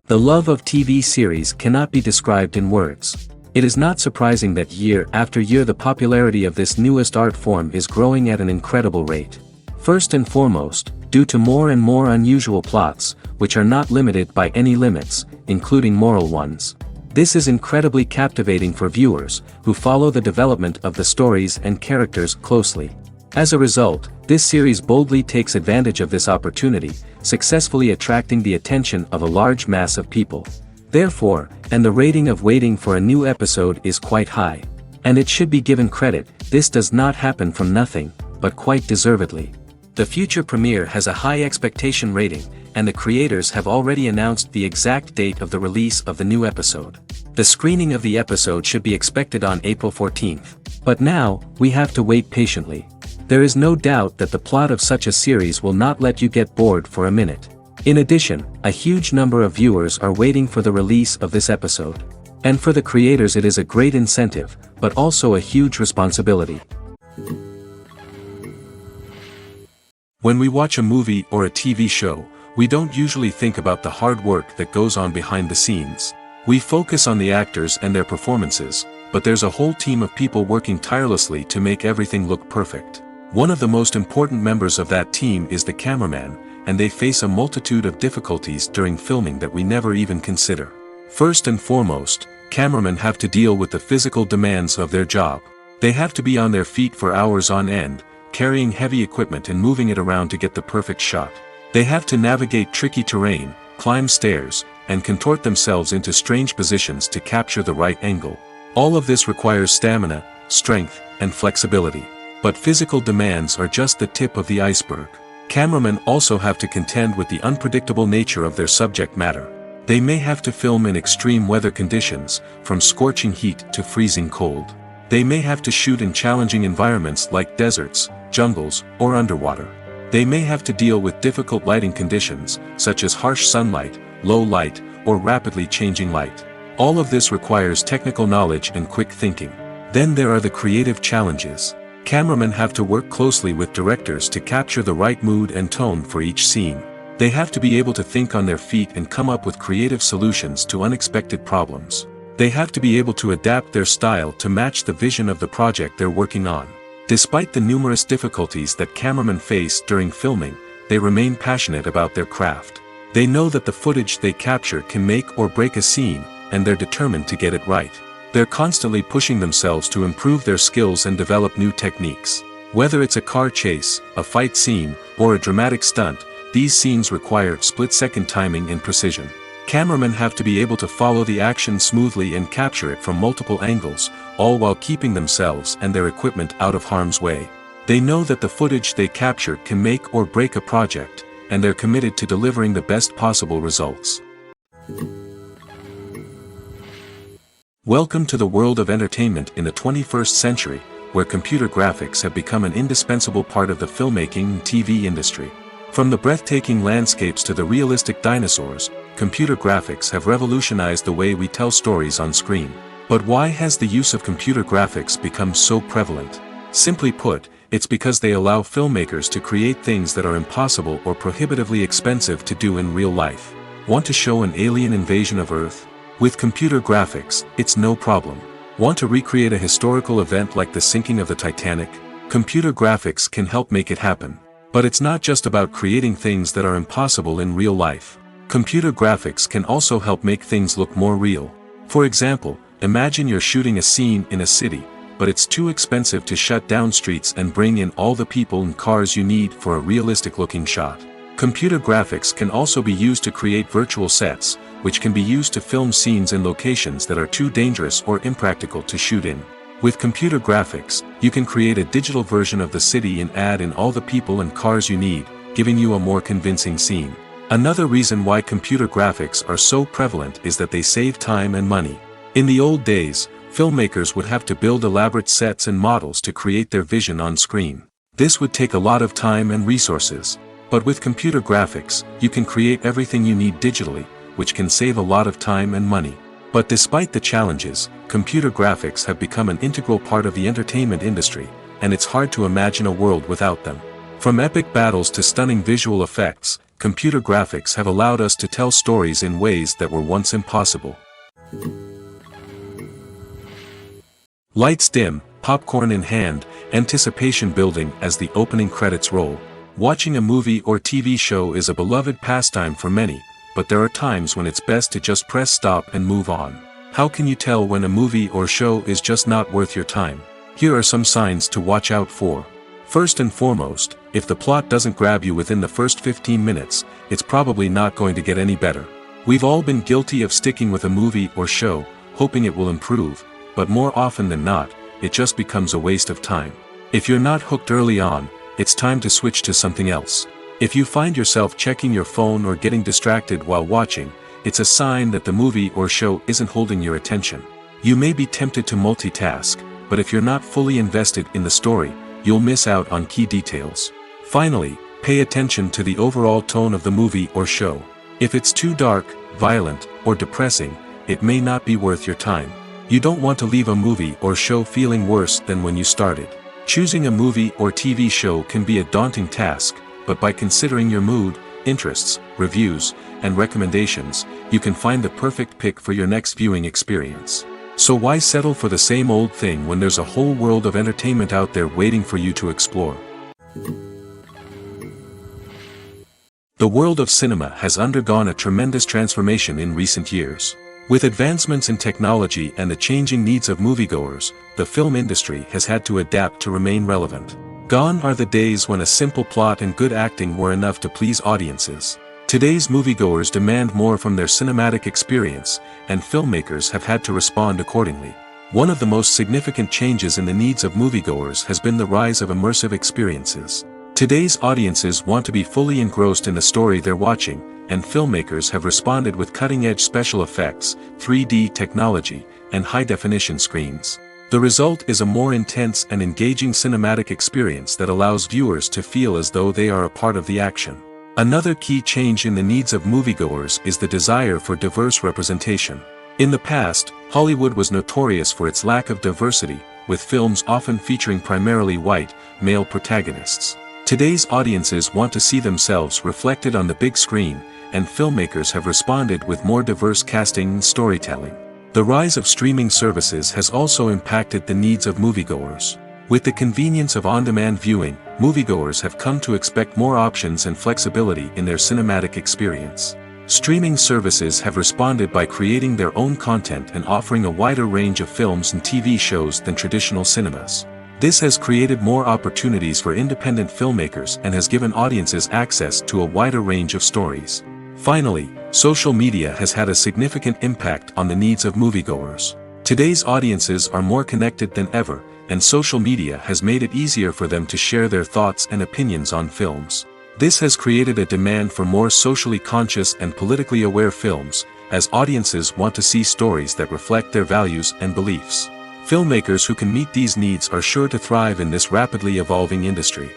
The love of TV series cannot be described in words. It is not surprising that year after year the popularity of this newest art form is growing at an incredible rate. First and foremost, due to more and more unusual plots, which are not limited by any limits, including moral ones. This is incredibly captivating for viewers, who follow the development of the stories and characters closely. As a result, this series boldly takes advantage of this opportunity, successfully attracting the attention of a large mass of people. Therefore, and the rating of waiting for a new episode is quite high. And it should be given credit, this does not happen from nothing, but quite deservedly. The future premiere has a high expectation rating, and the creators have already announced the exact date of the release of the new episode. The screening of the episode should be expected on April 14th. But now, we have to wait patiently. There is no doubt that the plot of such a series will not let you get bored for a minute. In addition, a huge number of viewers are waiting for the release of this episode. And for the creators it is a great incentive, but also a huge responsibility. When we watch a movie or a TV show, we don't usually think about the hard work that goes on behind the scenes. We focus on the actors and their performances, but there's a whole team of people working tirelessly to make everything look perfect. One of the most important members of that team is the cameraman, and they face a multitude of difficulties during filming that we never even consider. First and foremost, cameramen have to deal with the physical demands of their job. They have to be on their feet for hours on end, carrying heavy equipment and moving it around to get the perfect shot. They have to navigate tricky terrain, climb stairs, and contort themselves into strange positions to capture the right angle. All of this requires stamina, strength, and flexibility. But physical demands are just the tip of the iceberg. Cameramen also have to contend with the unpredictable nature of their subject matter. They may have to film in extreme weather conditions, from scorching heat to freezing cold. They may have to shoot in challenging environments like deserts, jungles, or underwater. They may have to deal with difficult lighting conditions, such as harsh sunlight, low light, or rapidly changing light. All of this requires technical knowledge and quick thinking. Then there are the creative challenges. Cameramen have to work closely with directors to capture the right mood and tone for each scene. They have to be able to think on their feet and come up with creative solutions to unexpected problems. They have to be able to adapt their style to match the vision of the project they're working on. Despite the numerous difficulties that cameramen face during filming, they remain passionate about their craft. They know that the footage they capture can make or break a scene, and they're determined to get it right. They're constantly pushing themselves to improve their skills and develop new techniques. Whether it's a car chase, a fight scene, or a dramatic stunt, these scenes require split-second timing and precision. Cameramen have to be able to follow the action smoothly and capture it from multiple angles, all while keeping themselves and their equipment out of harm's way. They know that the footage they capture can make or break a project, and they're committed to delivering the best possible results. Welcome to the world of entertainment in the 21st century, where computer graphics have become an indispensable part of the filmmaking and TV industry. From the breathtaking landscapes to the realistic dinosaurs, computer graphics have revolutionized the way we tell stories on screen. But why has the use of computer graphics become so prevalent? Simply put, it's because they allow filmmakers to create things that are impossible or prohibitively expensive to do in real life. Want to show an alien invasion of Earth? With computer graphics, it's no problem. Want to recreate a historical event like the sinking of the Titanic? Computer graphics can help make it happen. But it's not just about creating things that are impossible in real life. Computer graphics can also help make things look more real. For example, imagine you're shooting a scene in a city, but it's too expensive to shut down streets and bring in all the people and cars you need for a realistic-looking shot. Computer graphics can also be used to create virtual sets, which can be used to film scenes in locations that are too dangerous or impractical to shoot in. With computer graphics, you can create a digital version of the city and add in all the people and cars you need, giving you a more convincing scene. Another reason why computer graphics are so prevalent is that they save time and money. In the old days, filmmakers would have to build elaborate sets and models to create their vision on screen. This would take a lot of time and resources. But with computer graphics, you can create everything you need digitally, which can save a lot of time and money. But despite the challenges, computer graphics have become an integral part of the entertainment industry, and it's hard to imagine a world without them. From epic battles to stunning visual effects, computer graphics have allowed us to tell stories in ways that were once impossible. Lights dim, popcorn in hand, anticipation building as the opening credits roll. Watching a movie or TV show is a beloved pastime for many, but there are times when it's best to just press stop and move on. How can you tell when a movie or show is just not worth your time? Here are some signs to watch out for. First and foremost, if the plot doesn't grab you within the first 15 minutes, it's probably not going to get any better. We've all been guilty of sticking with a movie or show, hoping it will improve, but more often than not, it just becomes a waste of time. If you're not hooked early on, it's time to switch to something else. If you find yourself checking your phone or getting distracted while watching, it's a sign that the movie or show isn't holding your attention. You may be tempted to multitask, but if you're not fully invested in the story, you'll miss out on key details. Finally, pay attention to the overall tone of the movie or show. If it's too dark, violent, or depressing, it may not be worth your time. You don't want to leave a movie or show feeling worse than when you started. Choosing a movie or TV show can be a daunting task, but by considering your mood, interests, reviews, and recommendations, you can find the perfect pick for your next viewing experience. So why settle for the same old thing when there's a whole world of entertainment out there waiting for you to explore? The world of cinema has undergone a tremendous transformation in recent years. With advancements in technology and the changing needs of moviegoers, the film industry has had to adapt to remain relevant. Gone are the days when a simple plot and good acting were enough to please audiences. Today's moviegoers demand more from their cinematic experience, and filmmakers have had to respond accordingly. One of the most significant changes in the needs of moviegoers has been the rise of immersive experiences. Today's audiences want to be fully engrossed in the story they're watching, and filmmakers have responded with cutting-edge special effects, 3D technology, and high-definition screens. The result is a more intense and engaging cinematic experience that allows viewers to feel as though they are a part of the action. Another key change in the needs of moviegoers is the desire for diverse representation. In the past, Hollywood was notorious for its lack of diversity, with films often featuring primarily white, male protagonists. Today's audiences want to see themselves reflected on the big screen, and filmmakers have responded with more diverse casting and storytelling. The rise of streaming services has also impacted the needs of moviegoers. With the convenience of on-demand viewing, moviegoers have come to expect more options and flexibility in their cinematic experience. Streaming services have responded by creating their own content and offering a wider range of films and TV shows than traditional cinemas. This has created more opportunities for independent filmmakers and has given audiences access to a wider range of stories. Finally, social media has had a significant impact on the needs of moviegoers. Today's audiences are more connected than ever, and social media has made it easier for them to share their thoughts and opinions on films. This has created a demand for more socially conscious and politically aware films, as audiences want to see stories that reflect their values and beliefs. Filmmakers who can meet these needs are sure to thrive in this rapidly evolving industry.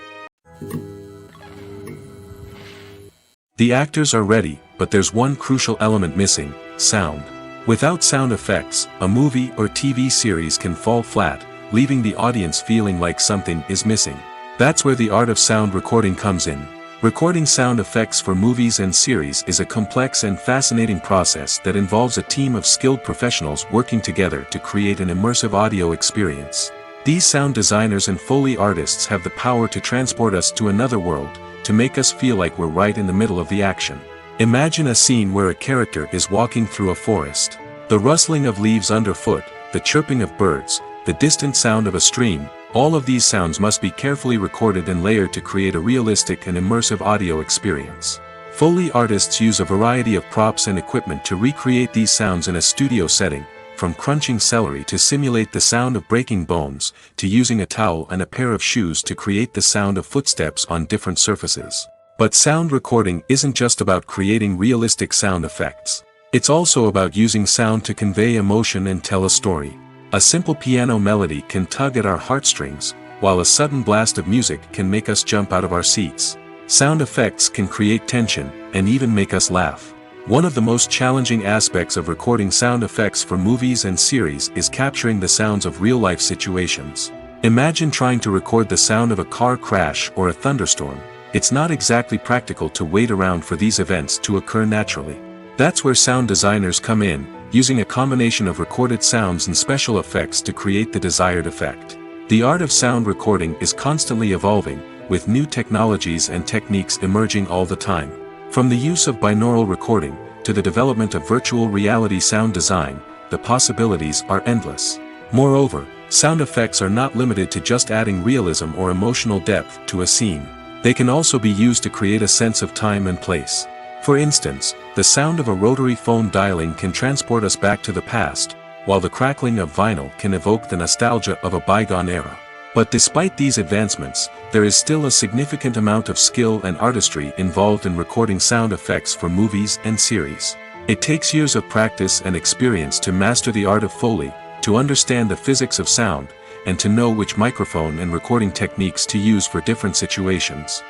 The actors are ready, but there's one crucial element missing: sound. Without sound effects, a movie or TV series can fall flat, leaving the audience feeling like something is missing. That's where the art of sound recording comes in. Recording sound effects for movies and series is a complex and fascinating process that involves a team of skilled professionals working together to create an immersive audio experience. These sound designers and Foley artists have the power to transport us to another world, to make us feel like we're right in the middle of the action. Imagine a scene where a character is walking through a forest. The rustling of leaves underfoot, the chirping of birds, the distant sound of a stream, all of these sounds must be carefully recorded and layered to create a realistic and immersive audio experience. Foley artists use a variety of props and equipment to recreate these sounds in a studio setting, from crunching celery to simulate the sound of breaking bones, to using a towel and a pair of shoes to create the sound of footsteps on different surfaces. But sound recording isn't just about creating realistic sound effects. It's also about using sound to convey emotion and tell a story. A simple piano melody can tug at our heartstrings, while a sudden blast of music can make us jump out of our seats. Sound effects can create tension, and even make us laugh. One of the most challenging aspects of recording sound effects for movies and series is capturing the sounds of real-life situations. Imagine trying to record the sound of a car crash or a thunderstorm. it's not exactly practical to wait around for these events to occur naturally. That's where sound designers come in, using a combination of recorded sounds and special effects to create the desired effect. The art of sound recording is constantly evolving, with new technologies and techniques emerging all the time. From the use of binaural recording, to the development of virtual reality sound design, the possibilities are endless. Moreover, sound effects are not limited to just adding realism or emotional depth to a scene. They can also be used to create a sense of time and place. For instance, the sound of a rotary phone dialing can transport us back to the past, while the crackling of vinyl can evoke the nostalgia of a bygone era. But despite these advancements, there is still a significant amount of skill and artistry involved in recording sound effects for movies and series. It takes years of practice and experience to master the art of Foley, to understand the physics of sound, and to know which microphone and recording techniques to use for different situations.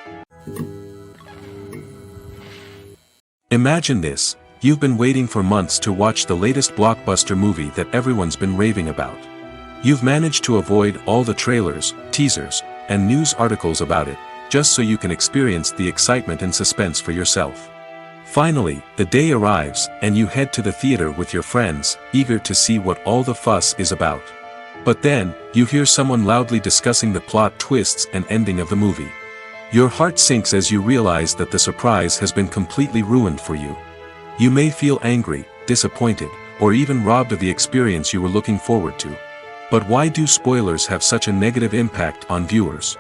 Imagine this: you've been waiting for months to watch the latest blockbuster movie that everyone's been raving about. You've managed to avoid all the trailers, teasers, and news articles about it, just so you can experience the excitement and suspense for yourself. Finally, the day arrives, and you head to the theater with your friends, eager to see what all the fuss is about. But then, you hear someone loudly discussing the plot twists and ending of the movie. Your heart sinks as you realize that the surprise has been completely ruined for you. You may feel angry, disappointed, or even robbed of the experience you were looking forward to. But why do spoilers have such a negative impact on viewers?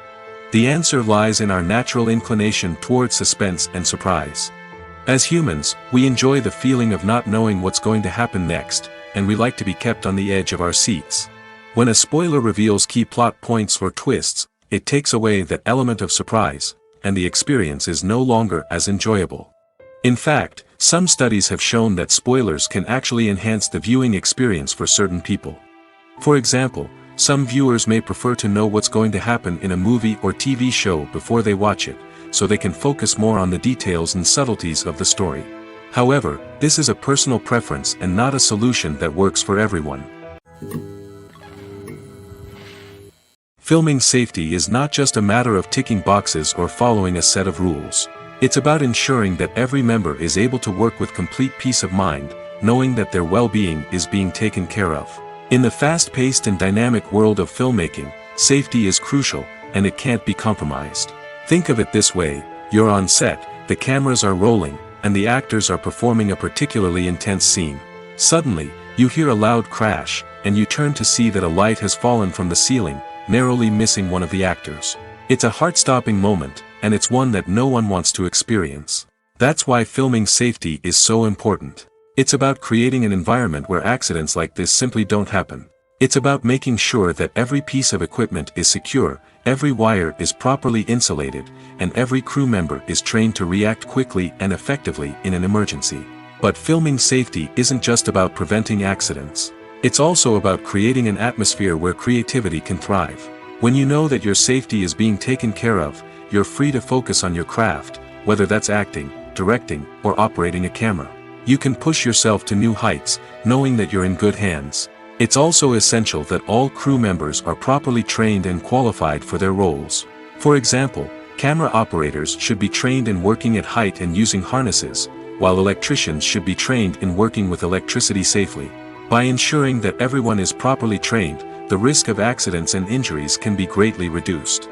The answer lies in our natural inclination toward suspense and surprise. As humans, we enjoy the feeling of not knowing what's going to happen next, and we like to be kept on the edge of our seats. When a spoiler reveals key plot points or twists, it takes away that element of surprise, and the experience is no longer as enjoyable. In fact, some studies have shown that spoilers can actually enhance the viewing experience for certain people. For example, some viewers may prefer to know what's going to happen in a movie or TV show before they watch it, so they can focus more on the details and subtleties of the story. However, this is a personal preference and not a solution that works for everyone. Filming safety is not just a matter of ticking boxes or following a set of rules. It's about ensuring that every member is able to work with complete peace of mind, knowing that their well-being is being taken care of. In the fast-paced and dynamic world of filmmaking, safety is crucial, and it can't be compromised. Think of it this way: you're on set, the cameras are rolling, and the actors are performing a particularly intense scene. Suddenly, you hear a loud crash, and you turn to see that a light has fallen from the ceiling, narrowly missing one of the actors. It's a heart-stopping moment, and it's one that no one wants to experience. That's why filming safety is so important. It's about creating an environment where accidents like this simply don't happen. It's about making sure that every piece of equipment is secure, every wire is properly insulated, and every crew member is trained to react quickly and effectively in an emergency. But filming safety isn't just about preventing accidents. It's also about creating an atmosphere where creativity can thrive. When you know that your safety is being taken care of, you're free to focus on your craft, whether that's acting, directing, or operating a camera. You can push yourself to new heights, knowing that you're in good hands. It's also essential that all crew members are properly trained and qualified for their roles. For example, camera operators should be trained in working at height and using harnesses, while electricians should be trained in working with electricity safely. By ensuring that everyone is properly trained, the risk of accidents and injuries can be greatly reduced.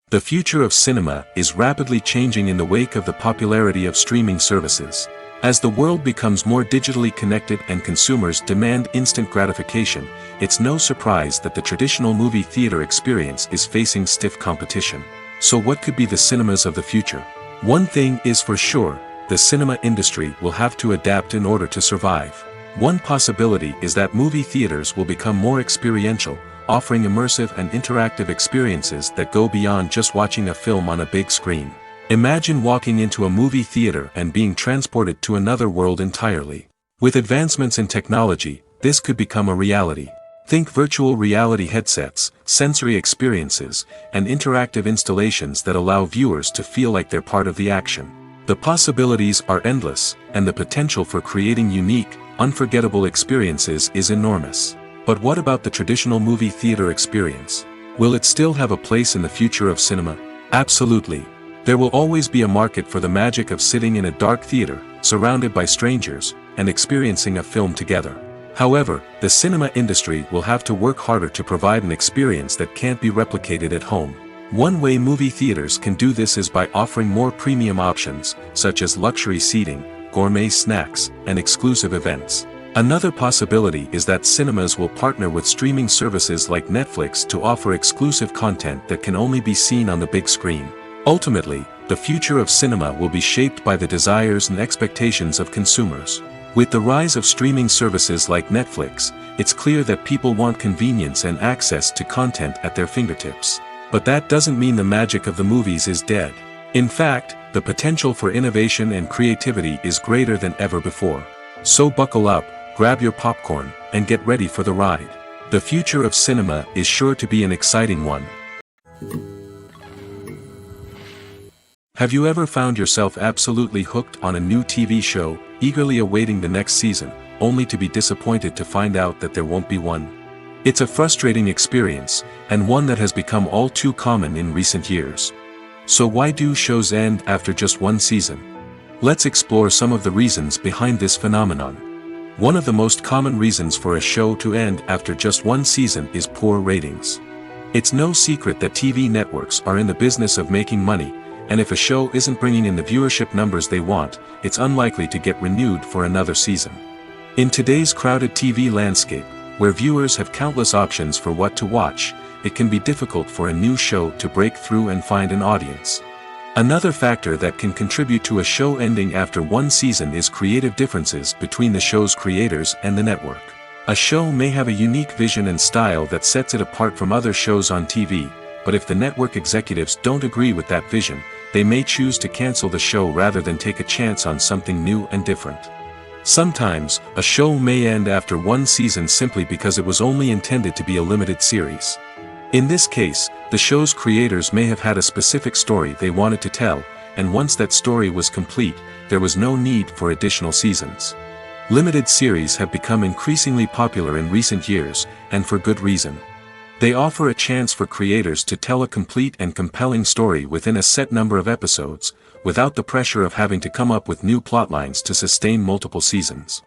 The future of cinema is rapidly changing in the wake of the popularity of streaming services. As the world becomes more digitally connected and consumers demand instant gratification, it's no surprise that the traditional movie theater experience is facing stiff competition. So what could be the cinemas of the future? One thing is for sure: the cinema industry will have to adapt in order to survive. One possibility is that movie theaters will become more experiential, offering immersive and interactive experiences that go beyond just watching a film on a big screen. Imagine walking into a movie theater and being transported to another world entirely. With advancements in technology, this could become a reality. Think virtual reality headsets, sensory experiences, and interactive installations that allow viewers to feel like they're part of the action. The possibilities are endless, and the potential for creating unique, unforgettable experiences is enormous. But what about the traditional movie theater experience? Will it still have a place in the future of cinema? Absolutely. There will always be a market for the magic of sitting in a dark theater, surrounded by strangers, and experiencing a film together. However, the cinema industry will have to work harder to provide an experience that can't be replicated at home. One way movie theaters can do this is by offering more premium options, such as luxury seating, gourmet snacks, and exclusive events. Another possibility is that cinemas will partner with streaming services like Netflix to offer exclusive content that can only be seen on the big screen. Ultimately, the future of cinema will be shaped by the desires and expectations of consumers. With the rise of streaming services like Netflix, it's clear that people want convenience and access to content at their fingertips. But that doesn't mean the magic of the movies is dead. In fact, the potential for innovation and creativity is greater than ever before. So buckle up, grab your popcorn, and get ready for the ride. The future of cinema is sure to be an exciting one. Have you ever found yourself absolutely hooked on a new TV show, eagerly awaiting the next season, only to be disappointed to find out that there won't be one? It's a frustrating experience, and one that has become all too common in recent years. So why do shows end after just one season? Let's explore some of the reasons behind this phenomenon. One of the most common reasons for a show to end after just one season is poor ratings. It's no secret that TV networks are in the business of making money, and if a show isn't bringing in the viewership numbers they want, it's unlikely to get renewed for another season. In today's crowded TV landscape, where viewers have countless options for what to watch, it can be difficult for a new show to break through and find an audience. Another factor that can contribute to a show ending after one season is creative differences between the show's creators and the network. A show may have a unique vision and style that sets it apart from other shows on TV, but if the network executives don't agree with that vision, they may choose to cancel the show rather than take a chance on something new and different. Sometimes, a show may end after one season simply because it was only intended to be a limited series. In this case, the show's creators may have had a specific story they wanted to tell, and once that story was complete, there was no need for additional seasons. Limited series have become increasingly popular in recent years, and for good reason. They offer a chance for creators to tell a complete and compelling story within a set number of episodes, without the pressure of having to come up with new plotlines to sustain multiple seasons.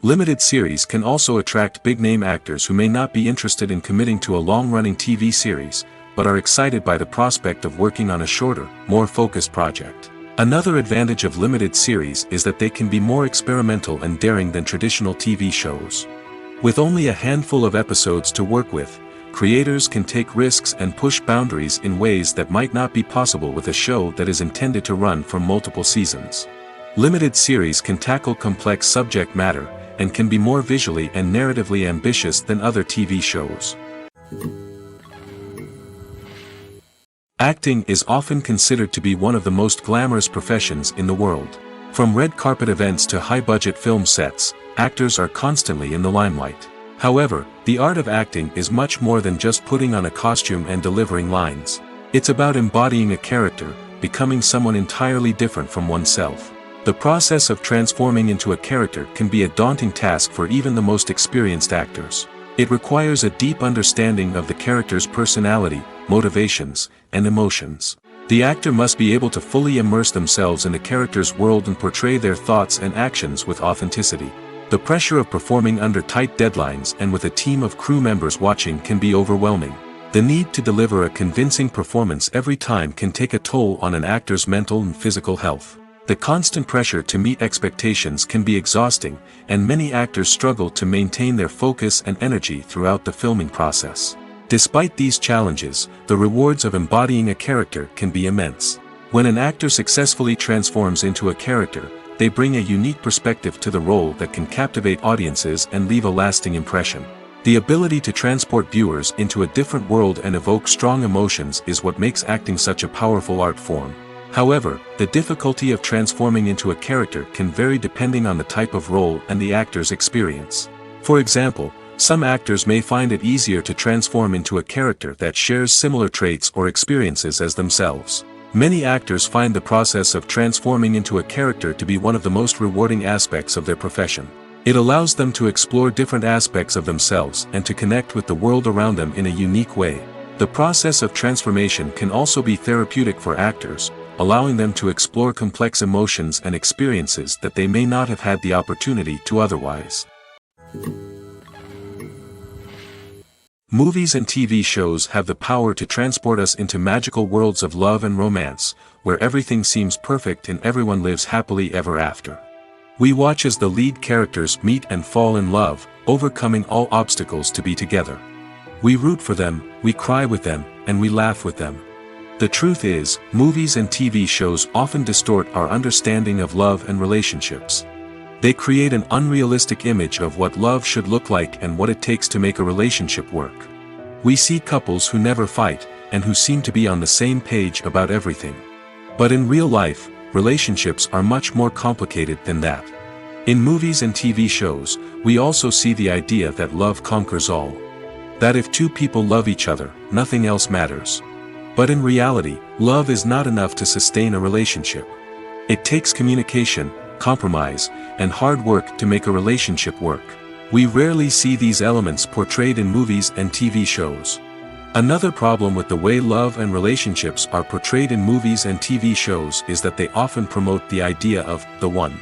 Limited series can also attract big-name actors who may not be interested in committing to a long-running TV series, but are excited by the prospect of working on a shorter, more focused project. Another advantage of limited series is that they can be more experimental and daring than traditional TV shows. With only a handful of episodes to work with, creators can take risks and push boundaries in ways that might not be possible with a show that is intended to run for multiple seasons. Limited series can tackle complex subject matter, and can be more visually and narratively ambitious than other TV shows. Acting is often considered to be one of the most glamorous professions in the world. From red carpet events to high-budget film sets, actors are constantly in the limelight. However, the art of acting is much more than just putting on a costume and delivering lines. It's about embodying a character, becoming someone entirely different from oneself. The process of transforming into a character can be a daunting task for even the most experienced actors. It requires a deep understanding of the character's personality, motivations, and emotions. The actor must be able to fully immerse themselves in the character's world and portray their thoughts and actions with authenticity. The pressure of performing under tight deadlines and with a team of crew members watching can be overwhelming. The need to deliver a convincing performance every time can take a toll on an actor's mental and physical health. The constant pressure to meet expectations can be exhausting, and many actors struggle to maintain their focus and energy throughout the filming process. Despite these challenges, the rewards of embodying a character can be immense. When an actor successfully transforms into a character, they bring a unique perspective to the role that can captivate audiences and leave a lasting impression. The ability to transport viewers into a different world and evoke strong emotions is what makes acting such a powerful art form. However, the difficulty of transforming into a character can vary depending on the type of role and the actor's experience. For example, some actors may find it easier to transform into a character that shares similar traits or experiences as themselves. Many actors find the process of transforming into a character to be one of the most rewarding aspects of their profession. It allows them to explore different aspects of themselves and to connect with the world around them in a unique way. The process of transformation can also be therapeutic for actors, allowing them to explore complex emotions and experiences that they may not have had the opportunity to otherwise. Movies and TV shows have the power to transport us into magical worlds of love and romance, where everything seems perfect and everyone lives happily ever after. We watch as the lead characters meet and fall in love, overcoming all obstacles to be together. We root for them, we cry with them, and we laugh with them. The truth is, movies and TV shows often distort our understanding of love and relationships. They create an unrealistic image of what love should look like and what it takes to make a relationship work. We see couples who never fight, and who seem to be on the same page about everything. But in real life, relationships are much more complicated than that. In movies and TV shows, we also see the idea that love conquers all. That if two people love each other, nothing else matters. But in reality, love is not enough to sustain a relationship. It takes communication, compromise, and hard work to make a relationship work. We rarely see these elements portrayed in movies and TV shows. Another problem with the way love and relationships are portrayed in movies and TV shows is that they often promote the idea of the one.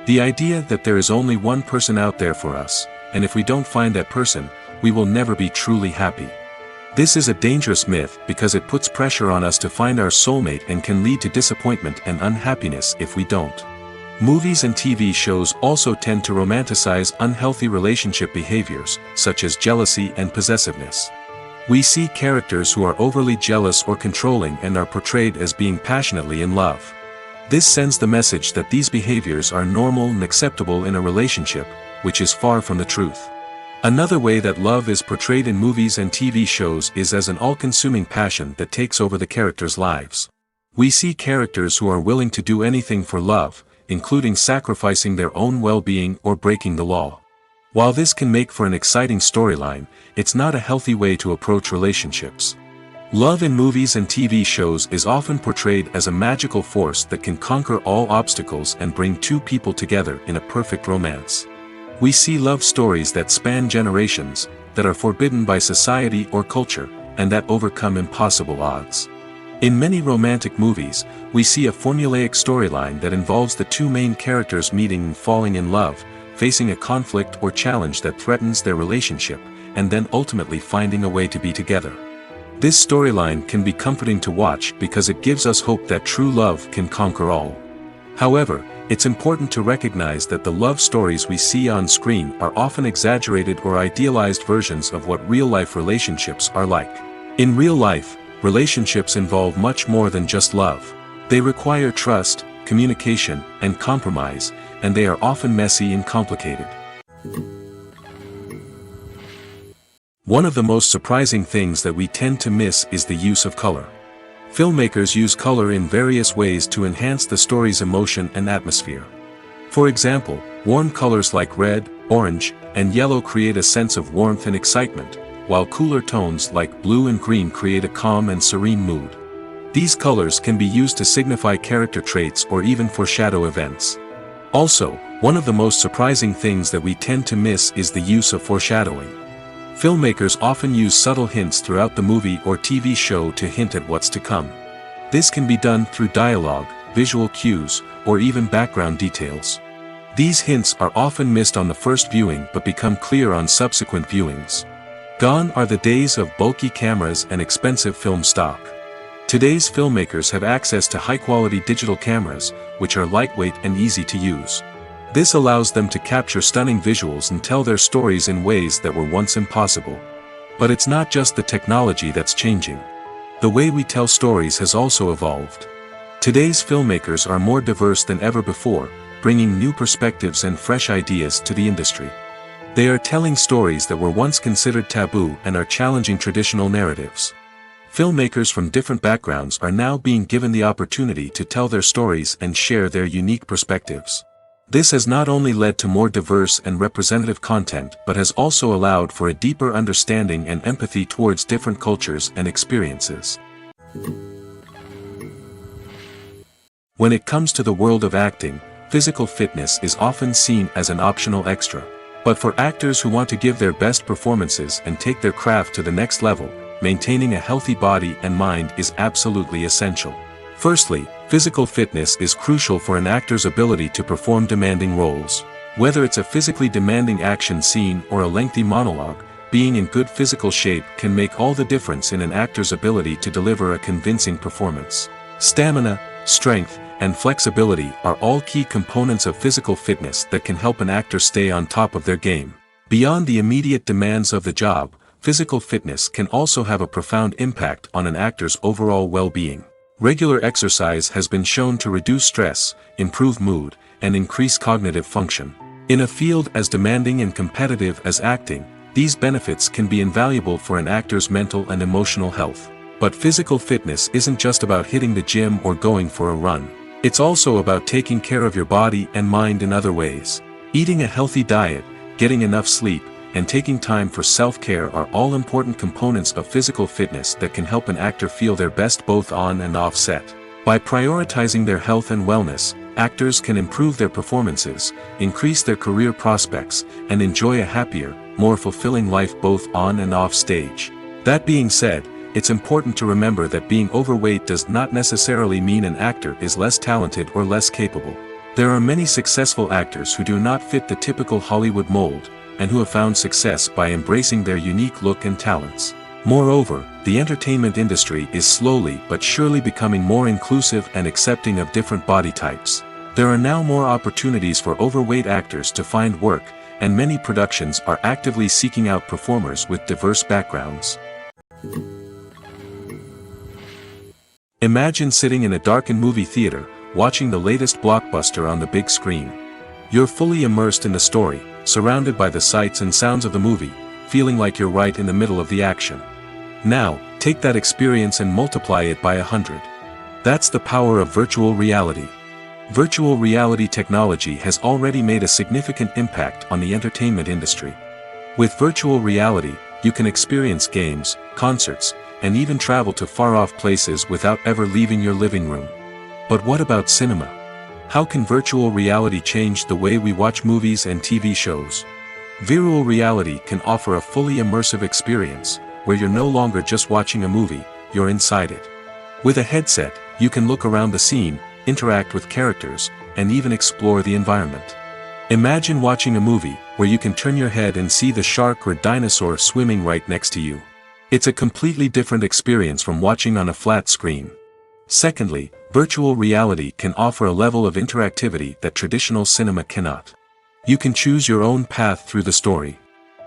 The idea that there is only one person out there for us, and if we don't find that person, we will never be truly happy. This is a dangerous myth because it puts pressure on us to find our soulmate and can lead to disappointment and unhappiness if we don't. Movies and TV shows also tend to romanticize unhealthy relationship behaviors, such as jealousy and possessiveness. We see characters who are overly jealous or controlling and are portrayed as being passionately in love. This sends the message that these behaviors are normal and acceptable in a relationship, which is far from the truth. Another way that love is portrayed in movies and TV shows is as an all-consuming passion that takes over the characters' lives. We see characters who are willing to do anything for love, including sacrificing their own well-being or breaking the law. While this can make for an exciting storyline, it's not a healthy way to approach relationships. Love in movies and TV shows is often portrayed as a magical force that can conquer all obstacles and bring two people together in a perfect romance. We see love stories that span generations, that are forbidden by society or culture, and that overcome impossible odds. In many romantic movies, we see a formulaic storyline that involves the two main characters meeting and falling in love, facing a conflict or challenge that threatens their relationship, and then ultimately finding a way to be together. This storyline can be comforting to watch because it gives us hope that true love can conquer all. However, it's important to recognize that the love stories we see on screen are often exaggerated or idealized versions of what real-life relationships are like. In real life, relationships involve much more than just love. They require trust, communication, and compromise, and they are often messy and complicated. One of the most surprising things that we tend to miss is the use of color. Filmmakers use color in various ways to enhance the story's emotion and atmosphere. For example, warm colors like red, orange, and yellow create a sense of warmth and excitement, while cooler tones like blue and green create a calm and serene mood. These colors can be used to signify character traits or even foreshadow events. Also, one of the most surprising things that we tend to miss is the use of foreshadowing. Filmmakers often use subtle hints throughout the movie or TV show to hint at what's to come. This can be done through dialogue, visual cues, or even background details. These hints are often missed on the first viewing but become clear on subsequent viewings. Gone are the days of bulky cameras and expensive film stock. Today's filmmakers have access to high-quality digital cameras, which are lightweight and easy to use. This allows them to capture stunning visuals and tell their stories in ways that were once impossible. But it's not just the technology that's changing. The way we tell stories has also evolved. Today's filmmakers are more diverse than ever before, bringing new perspectives and fresh ideas to the industry. They are telling stories that were once considered taboo and are challenging traditional narratives. Filmmakers from different backgrounds are now being given the opportunity to tell their stories and share their unique perspectives. This has not only led to more diverse and representative content but has also allowed for a deeper understanding and empathy towards different cultures and experiences. When it comes to the world of acting, physical fitness is often seen as an optional extra. But for actors who want to give their best performances and take their craft to the next level, maintaining a healthy body and mind is absolutely essential. Firstly, physical fitness is crucial for an actor's ability to perform demanding roles. Whether it's a physically demanding action scene or a lengthy monologue, being in good physical shape can make all the difference in an actor's ability to deliver a convincing performance. Stamina, strength, and flexibility are all key components of physical fitness that can help an actor stay on top of their game. Beyond the immediate demands of the job, physical fitness can also have a profound impact on an actor's overall well-being. Regular exercise has been shown to reduce stress, improve mood, and increase cognitive function. In a field as demanding and competitive as acting, these benefits can be invaluable for an actor's mental and emotional health. But physical fitness isn't just about hitting the gym or going for a run. It's also about taking care of your body and mind in other ways. Eating a healthy diet, getting enough sleep, and taking time for self-care are all important components of physical fitness that can help an actor feel their best both on and off set. By prioritizing their health and wellness, actors can improve their performances, increase their career prospects, and enjoy a happier, more fulfilling life both on and off stage. That being said, it's important to remember that being overweight does not necessarily mean an actor is less talented or less capable. There are many successful actors who do not fit the typical Hollywood mold, and who have found success by embracing their unique look and talents. Moreover, the entertainment industry is slowly but surely becoming more inclusive and accepting of different body types. There are now more opportunities for overweight actors to find work, and many productions are actively seeking out performers with diverse backgrounds. Imagine sitting in a darkened movie theater, watching the latest blockbuster on the big screen. You're fully immersed in the story, surrounded by the sights and sounds of the movie, feeling like you're right in the middle of the action. Now, take that experience and multiply it by 100. That's the power of virtual reality. Virtual reality technology has already made a significant impact on the entertainment industry. With virtual reality, you can experience games, concerts, and even travel to far-off places without ever leaving your living room. But what about cinema? How can virtual reality change the way we watch movies and TV shows? Virtual reality can offer a fully immersive experience, where you're no longer just watching a movie, you're inside it. With a headset, you can look around the scene, interact with characters, and even explore the environment. Imagine watching a movie where you can turn your head and see the shark or dinosaur swimming right next to you. It's a completely different experience from watching on a flat screen. Secondly, virtual reality can offer a level of interactivity that traditional cinema cannot. You can choose your own path through the story.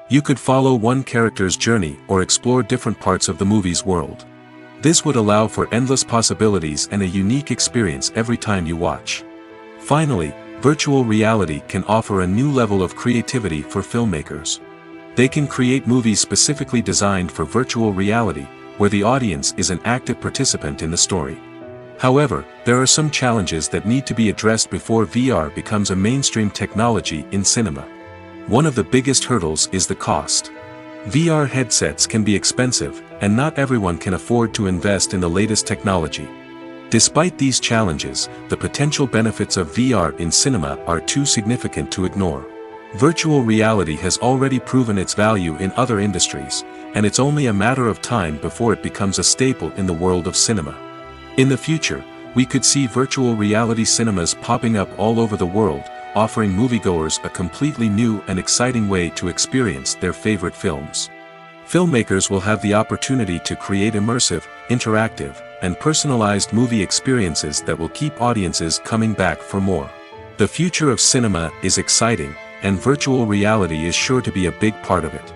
You could follow one character's journey or explore different parts of the movie's world. This would allow for endless possibilities and a unique experience every time you watch. Finally, virtual reality can offer a new level of creativity for filmmakers. They can create movies specifically designed for virtual reality, where the audience is an active participant in the story. However, there are some challenges that need to be addressed before VR becomes a mainstream technology in cinema. One of the biggest hurdles is the cost. VR headsets can be expensive, and not everyone can afford to invest in the latest technology. Despite these challenges, the potential benefits of VR in cinema are too significant to ignore. Virtual reality has already proven its value in other industries, and it's only a matter of time before it becomes a staple in the world of cinema. In the future, we could see virtual reality cinemas popping up all over the world, offering moviegoers a completely new and exciting way to experience their favorite films. Filmmakers will have the opportunity to create immersive, interactive, and personalized movie experiences that will keep audiences coming back for more. The future of cinema is exciting, and virtual reality is sure to be a big part of it.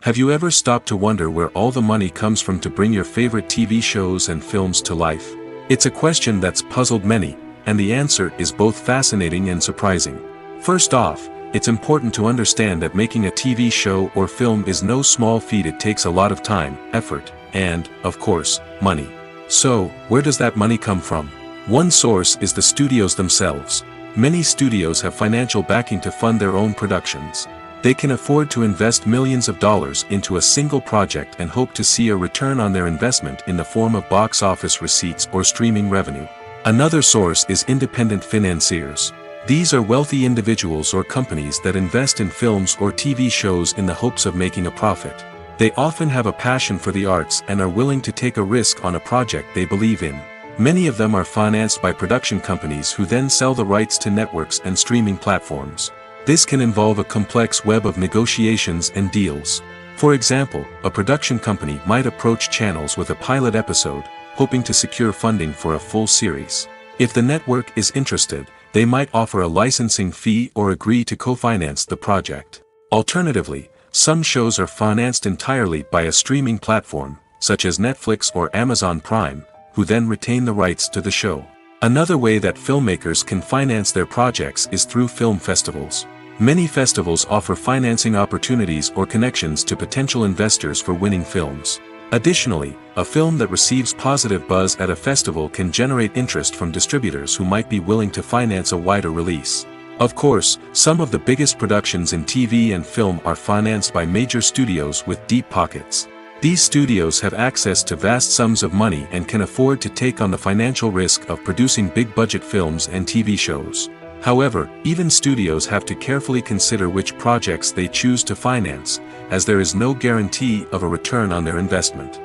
Have you ever stopped to wonder where all the money comes from to bring your favorite TV shows and films to life? It's a question that's puzzled many, and the answer is both fascinating and surprising. First off, it's important to understand that making a TV show or film is no small feat. It takes a lot of time, effort, and, of course, money. So, where does that money come from? One source is the studios themselves. Many studios have financial backing to fund their own productions. They can afford to invest millions of dollars into a single project and hope to see a return on their investment in the form of box office receipts or streaming revenue. Another source is independent financiers. These are wealthy individuals or companies that invest in films or TV shows in the hopes of making a profit. They often have a passion for the arts and are willing to take a risk on a project they believe in. Many of them are financed by production companies who then sell the rights to networks and streaming platforms. This can involve a complex web of negotiations and deals. For example, a production company might approach channels with a pilot episode, hoping to secure funding for a full series. If the network is interested, they might offer a licensing fee or agree to co-finance the project. Alternatively, some shows are financed entirely by a streaming platform, such as Netflix or Amazon Prime, who then retain the rights to the show. Another way that filmmakers can finance their projects is through film festivals. Many festivals offer financing opportunities or connections to potential investors for winning films. Additionally, a film that receives positive buzz at a festival can generate interest from distributors who might be willing to finance a wider release. Of course, some of the biggest productions in TV and film are financed by major studios with deep pockets. These studios have access to vast sums of money and can afford to take on the financial risk of producing big-budget films and TV shows. However, even studios have to carefully consider which projects they choose to finance, as there is no guarantee of a return on their investment.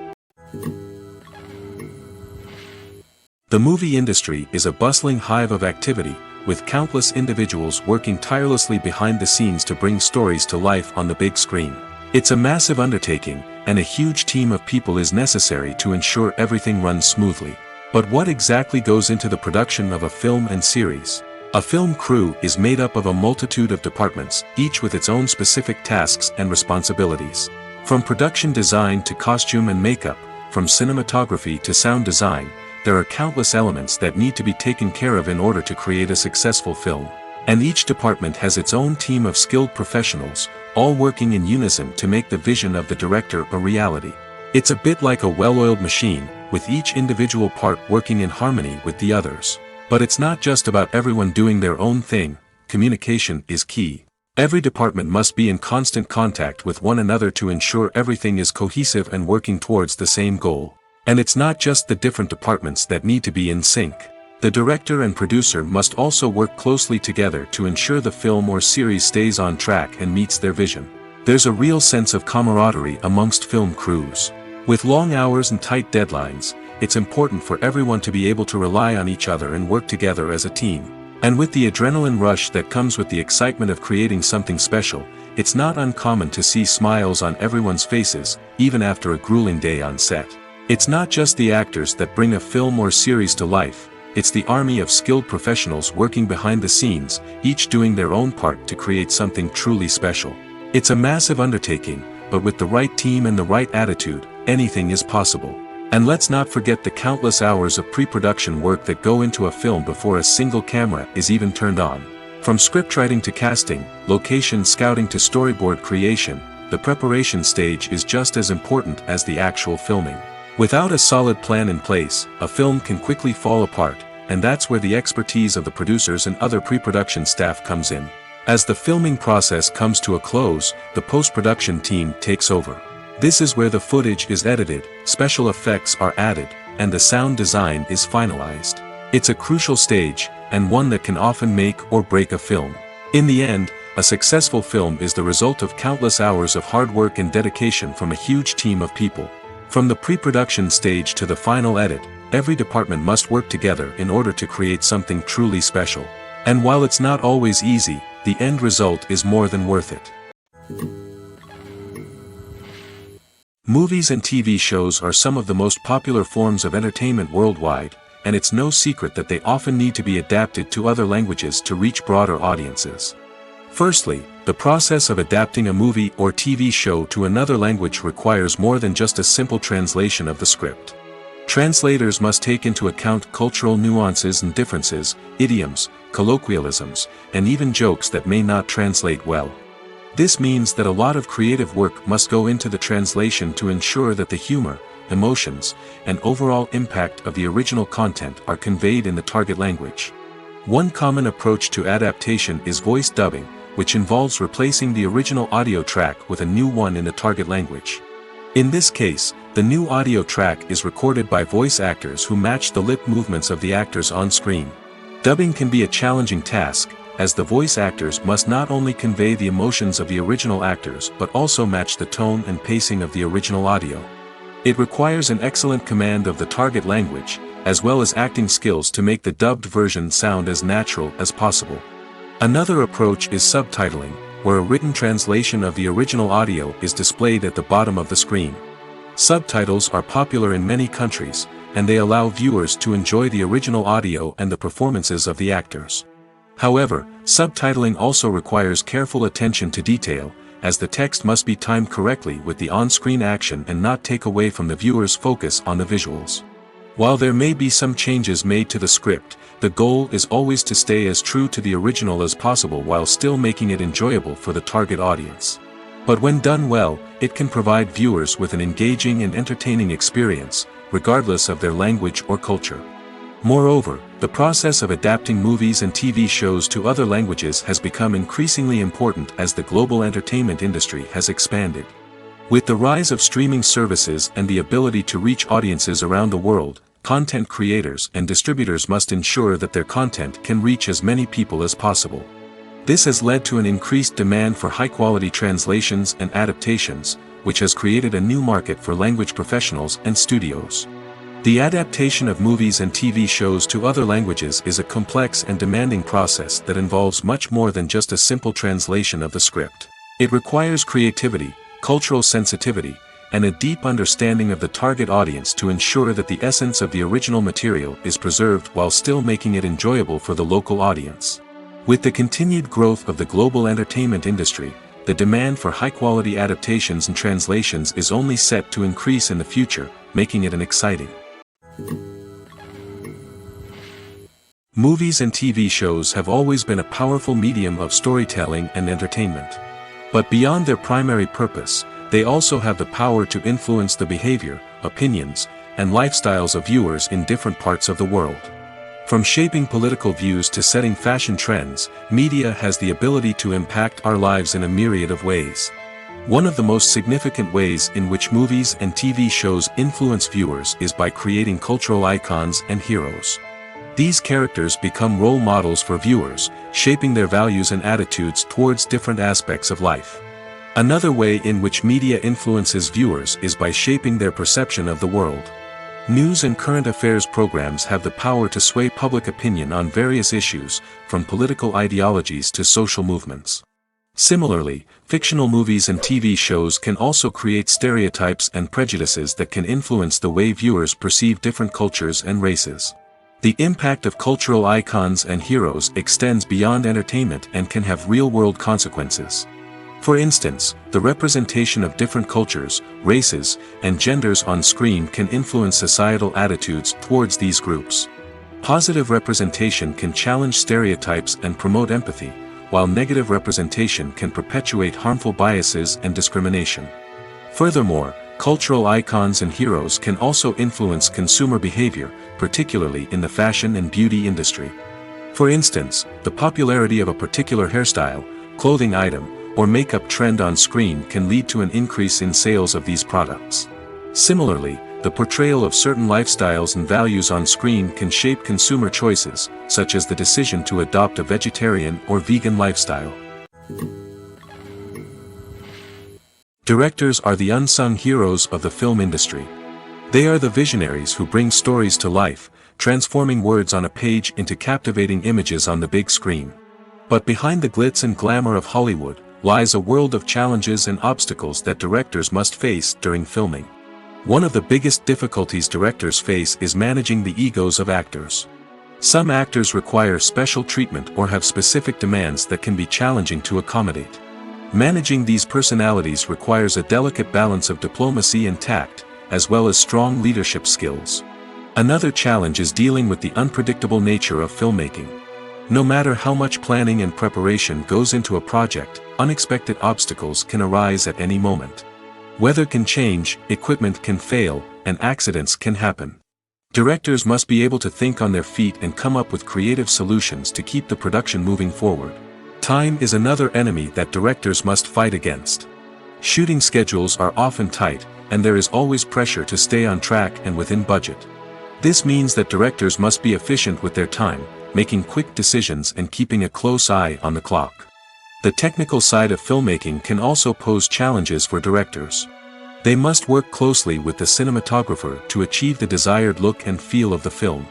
The movie industry is a bustling hive of activity, with countless individuals working tirelessly behind the scenes to bring stories to life on the big screen. It's a massive undertaking, and a huge team of people is necessary to ensure everything runs smoothly. But what exactly goes into the production of a film and series? A film crew is made up of a multitude of departments, each with its own specific tasks and responsibilities. From production design to costume and makeup, from cinematography to sound design, there are countless elements that need to be taken care of in order to create a successful film. And each department has its own team of skilled professionals, all working in unison to make the vision of the director a reality. It's a bit like a well-oiled machine, with each individual part working in harmony with the others. But it's not just about everyone doing their own thing. Communication is key. Every department must be in constant contact with one another to ensure everything is cohesive and working towards the same goal. And it's not just the different departments that need to be in sync. The director and producer must also work closely together to ensure the film or series stays on track and meets their vision. There's a real sense of camaraderie amongst film crews. With long hours and tight deadlines, it's important for everyone to be able to rely on each other and work together as a team. And with the adrenaline rush that comes with the excitement of creating something special, it's not uncommon to see smiles on everyone's faces, even after a grueling day on set. It's not just the actors that bring a film or series to life, it's the army of skilled professionals working behind the scenes, each doing their own part to create something truly special. It's a massive undertaking, but with the right team and the right attitude, anything is possible. And let's not forget the countless hours of pre-production work that go into a film before a single camera is even turned on. From scriptwriting to casting, location scouting to storyboard creation, the preparation stage is just as important as the actual filming. Without a solid plan in place, a film can quickly fall apart, and that's where the expertise of the producers and other pre-production staff comes in. As the filming process comes to a close, the post-production team takes over. This is where the footage is edited, special effects are added, and the sound design is finalized. It's a crucial stage, and one that can often make or break a film. In the end, a successful film is the result of countless hours of hard work and dedication from a huge team of people. From the pre-production stage to the final edit, every department must work together in order to create something truly special. And while it's not always easy, the end result is more than worth it. Movies and TV shows are some of the most popular forms of entertainment worldwide, and it's no secret that they often need to be adapted to other languages to reach broader audiences. Firstly, the process of adapting a movie or TV show to another language requires more than just a simple translation of the script. Translators must take into account cultural nuances and differences, idioms, colloquialisms, and even jokes that may not translate well. This means that a lot of creative work must go into the translation to ensure that the humor, emotions, and overall impact of the original content are conveyed in the target language. One common approach to adaptation is voice dubbing, which involves replacing the original audio track with a new one in the target language. In this case, the new audio track is recorded by voice actors who match the lip movements of the actors on screen. Dubbing can be a challenging task, as the voice actors must not only convey the emotions of the original actors but also match the tone and pacing of the original audio. It requires an excellent command of the target language, as well as acting skills to make the dubbed version sound as natural as possible. Another approach is subtitling, where a written translation of the original audio is displayed at the bottom of the screen. Subtitles are popular in many countries, and they allow viewers to enjoy the original audio and the performances of the actors. However, subtitling also requires careful attention to detail, as the text must be timed correctly with the on-screen action and not take away from the viewer's focus on the visuals. While there may be some changes made to the script, the goal is always to stay as true to the original as possible while still making it enjoyable for the target audience. But when done well, it can provide viewers with an engaging and entertaining experience, regardless of their language or culture. Moreover, the process of adapting movies and TV shows to other languages has become increasingly important as the global entertainment industry has expanded. With the rise of streaming services and the ability to reach audiences around the world, content creators and distributors must ensure that their content can reach as many people as possible. This has led to an increased demand for high-quality translations and adaptations, which has created a new market for language professionals and studios. The adaptation of movies and TV shows to other languages is a complex and demanding process that involves much more than just a simple translation of the script. It requires creativity, cultural sensitivity, and a deep understanding of the target audience to ensure that the essence of the original material is preserved while still making it enjoyable for the local audience. With the continued growth of the global entertainment industry, the demand for high-quality adaptations and translations is only set to increase in the future, making it an exciting. Movies and TV shows have always been a powerful medium of storytelling and entertainment. But beyond their primary purpose, they also have the power to influence the behavior, opinions, and lifestyles of viewers in different parts of the world. From shaping political views to setting fashion trends, media has the ability to impact our lives in a myriad of ways. One of the most significant ways in which movies and TV shows influence viewers is by creating cultural icons and heroes. These characters become role models for viewers, shaping their values and attitudes towards different aspects of life. Another way in which media influences viewers is by shaping their perception of the world. News and current affairs programs have the power to sway public opinion on various issues, from political ideologies to social movements. Similarly, fictional movies and TV shows can also create stereotypes and prejudices that can influence the way viewers perceive different cultures and races. The impact of cultural icons and heroes extends beyond entertainment and can have real-world consequences. For instance, the representation of different cultures, races, and genders on screen can influence societal attitudes towards these groups. Positive representation can challenge stereotypes and promote empathy, while negative representation can perpetuate harmful biases and discrimination. Furthermore, cultural icons and heroes can also influence consumer behavior, particularly in the fashion and beauty industry. For instance, the popularity of a particular hairstyle, clothing item, or makeup trend on screen can lead to an increase in sales of these products. Similarly, the portrayal of certain lifestyles and values on screen can shape consumer choices, such as the decision to adopt a vegetarian or vegan lifestyle. Directors are the unsung heroes of the film industry. They are the visionaries who bring stories to life, transforming words on a page into captivating images on the big screen. But behind the glitz and glamour of Hollywood lies a world of challenges and obstacles that directors must face during filming. One of the biggest difficulties directors face is managing the egos of actors. Some actors require special treatment or have specific demands that can be challenging to accommodate. Managing these personalities requires a delicate balance of diplomacy and tact, as well as strong leadership skills. Another challenge is dealing with the unpredictable nature of filmmaking. No matter how much planning and preparation goes into a project, unexpected obstacles can arise at any moment. Weather can change, equipment can fail, and accidents can happen. Directors must be able to think on their feet and come up with creative solutions to keep the production moving forward. Time is another enemy that directors must fight against. Shooting schedules are often tight, and there is always pressure to stay on track and within budget. This means that directors must be efficient with their time, making quick decisions and keeping a close eye on the clock. The technical side of filmmaking can also pose challenges for directors. They must work closely with the cinematographer to achieve the desired look and feel of the film.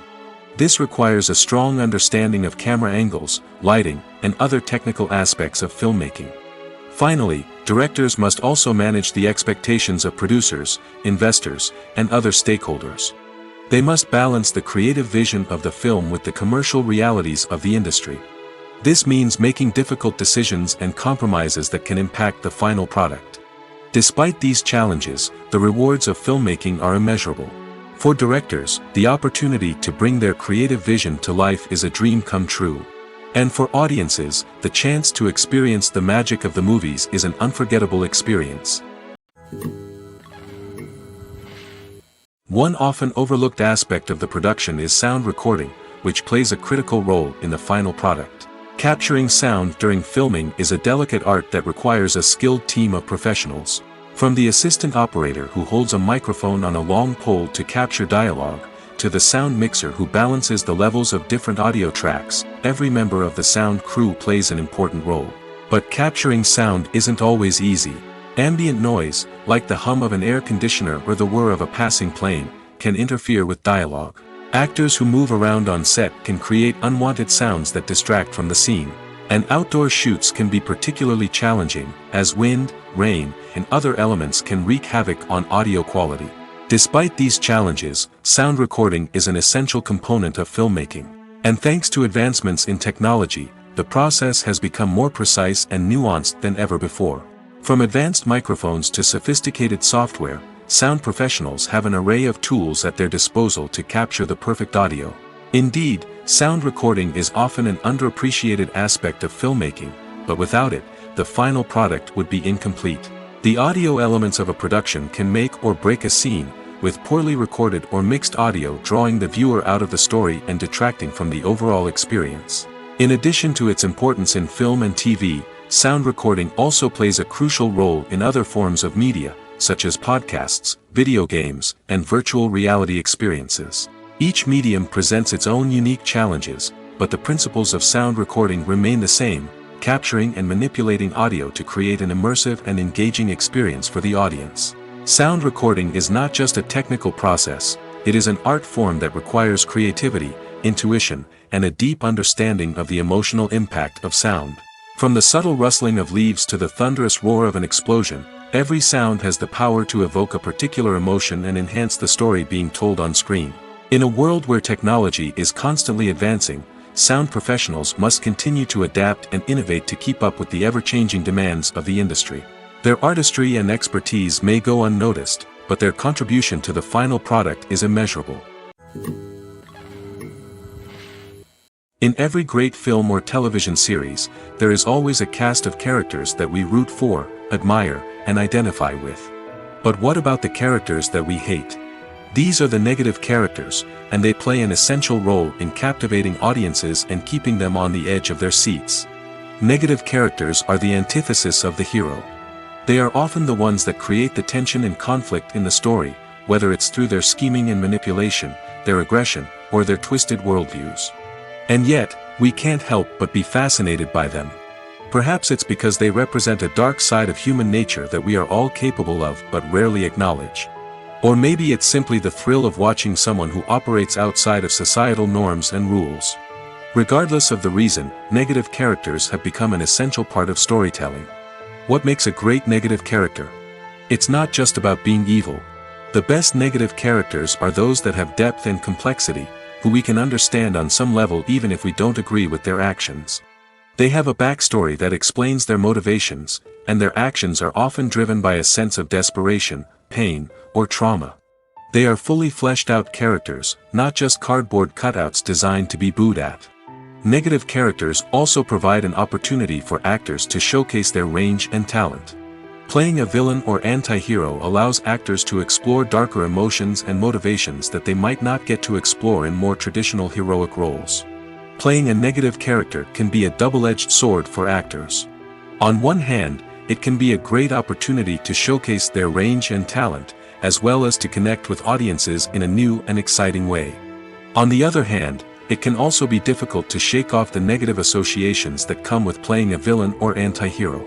This requires a strong understanding of camera angles, lighting, and other technical aspects of filmmaking. Finally, directors must also manage the expectations of producers, investors, and other stakeholders. They must balance the creative vision of the film with the commercial realities of the industry. This means making difficult decisions and compromises that can impact the final product. Despite these challenges, the rewards of filmmaking are immeasurable. For directors, the opportunity to bring their creative vision to life is a dream come true. And for audiences, the chance to experience the magic of the movies is an unforgettable experience. One often overlooked aspect of the production is sound recording, which plays a critical role in the final product. Capturing sound during filming is a delicate art that requires a skilled team of professionals. From the assistant operator who holds a microphone on a long pole to capture dialogue, to the sound mixer who balances the levels of different audio tracks, every member of the sound crew plays an important role. But capturing sound isn't always easy. Ambient noise, like the hum of an air conditioner or the whir of a passing plane, can interfere with dialogue. Actors who move around on set can create unwanted sounds that distract from the scene. And outdoor shoots can be particularly challenging, as wind, rain, and other elements can wreak havoc on audio quality. Despite these challenges, sound recording is an essential component of filmmaking. And thanks to advancements in technology, the process has become more precise and nuanced than ever before. From advanced microphones to sophisticated software, sound professionals have an array of tools at their disposal to capture the perfect audio. Indeed, sound recording is often an underappreciated aspect of filmmaking, but without it, the final product would be incomplete. The audio elements of a production can make or break a scene, with poorly recorded or mixed audio drawing the viewer out of the story and detracting from the overall experience. In addition to its importance in film and TV, sound recording also plays a crucial role in other forms of media, such as podcasts, video games, and virtual reality experiences. Each medium presents its own unique challenges, but the principles of sound recording remain the same, capturing and manipulating audio to create an immersive and engaging experience for the audience. Sound recording is not just a technical process, it is an art form that requires creativity, intuition, and a deep understanding of the emotional impact of sound. From the subtle rustling of leaves to the thunderous roar of an explosion, every sound has the power to evoke a particular emotion and enhance the story being told on screen. In a world where technology is constantly advancing, sound professionals must continue to adapt and innovate to keep up with the ever-changing demands of the industry. Their artistry and expertise may go unnoticed, but their contribution to the final product is immeasurable. In every great film or television series, there is always a cast of characters that we root for, admire, and identify with. But what about the characters that we hate? These are the negative characters, and they play an essential role in captivating audiences and keeping them on the edge of their seats. Negative characters are the antithesis of the hero. They are often the ones that create the tension and conflict in the story, whether it's through their scheming and manipulation, their aggression, or their twisted worldviews. And yet, we can't help but be fascinated by them. Perhaps it's because they represent a dark side of human nature that we are all capable of but rarely acknowledge. Or maybe it's simply the thrill of watching someone who operates outside of societal norms and rules. Regardless of the reason, negative characters have become an essential part of storytelling. What makes a great negative character? It's not just about being evil. The best negative characters are those that have depth and complexity, who we can understand on some level even if we don't agree with their actions. They have a backstory that explains their motivations, and their actions are often driven by a sense of desperation, pain, or trauma. They are fully fleshed out characters, not just cardboard cutouts designed to be booed at. Negative characters also provide an opportunity for actors to showcase their range and talent. Playing a villain or anti-hero allows actors to explore darker emotions and motivations that they might not get to explore in more traditional heroic roles. Playing a negative character can be a double-edged sword for actors. On one hand, it can be a great opportunity to showcase their range and talent, as well as to connect with audiences in a new and exciting way. On the other hand, it can also be difficult to shake off the negative associations that come with playing a villain or anti-hero.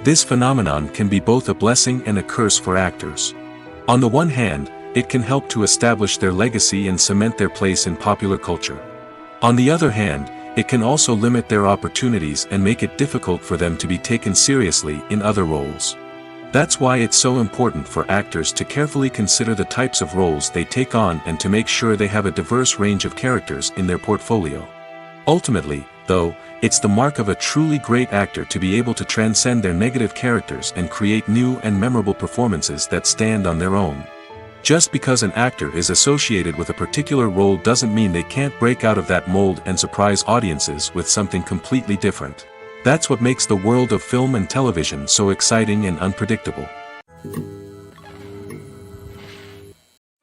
This phenomenon can be both a blessing and a curse for actors. On the one hand, it can help to establish their legacy and cement their place in popular culture. On the other hand, it can also limit their opportunities and make it difficult for them to be taken seriously in other roles. That's why it's so important for actors to carefully consider the types of roles they take on and to make sure they have a diverse range of characters in their portfolio. Ultimately, though, it's the mark of a truly great actor to be able to transcend their negative characters and create new and memorable performances that stand on their own. Just because an actor is associated with a particular role doesn't mean they can't break out of that mold and surprise audiences with something completely different. That's what makes the world of film and television so exciting and unpredictable.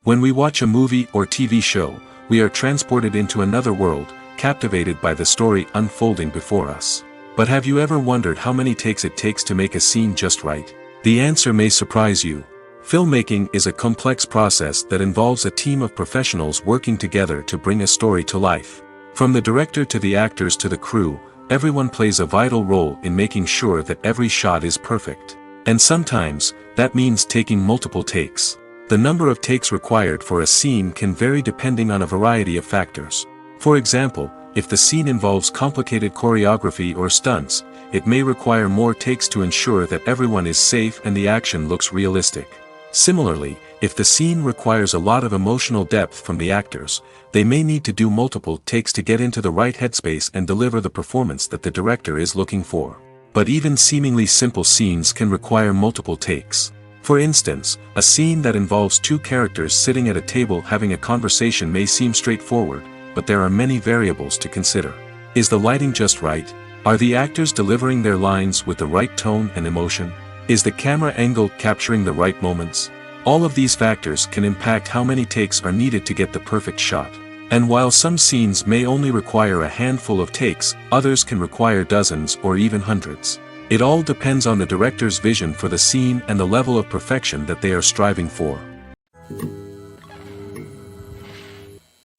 When we watch a movie or TV show, we are transported into another world, captivated by the story unfolding before us. But have you ever wondered how many takes it takes to make a scene just right? The answer may surprise you. Filmmaking is a complex process that involves a team of professionals working together to bring a story to life. From the director to the actors to the crew, everyone plays a vital role in making sure that every shot is perfect. And sometimes, that means taking multiple takes. The number of takes required for a scene can vary depending on a variety of factors. For example, if the scene involves complicated choreography or stunts, it may require more takes to ensure that everyone is safe and the action looks realistic. Similarly, if the scene requires a lot of emotional depth from the actors, they may need to do multiple takes to get into the right headspace and deliver the performance that the director is looking for. But even seemingly simple scenes can require multiple takes. For instance, a scene that involves two characters sitting at a table having a conversation may seem straightforward, but there are many variables to consider. Is the lighting just right? Are the actors delivering their lines with the right tone and emotion? Is the camera angle capturing the right moments? All of these factors can impact how many takes are needed to get the perfect shot. And while some scenes may only require a handful of takes, others can require dozens or even hundreds. It all depends on the director's vision for the scene and the level of perfection that they are striving for.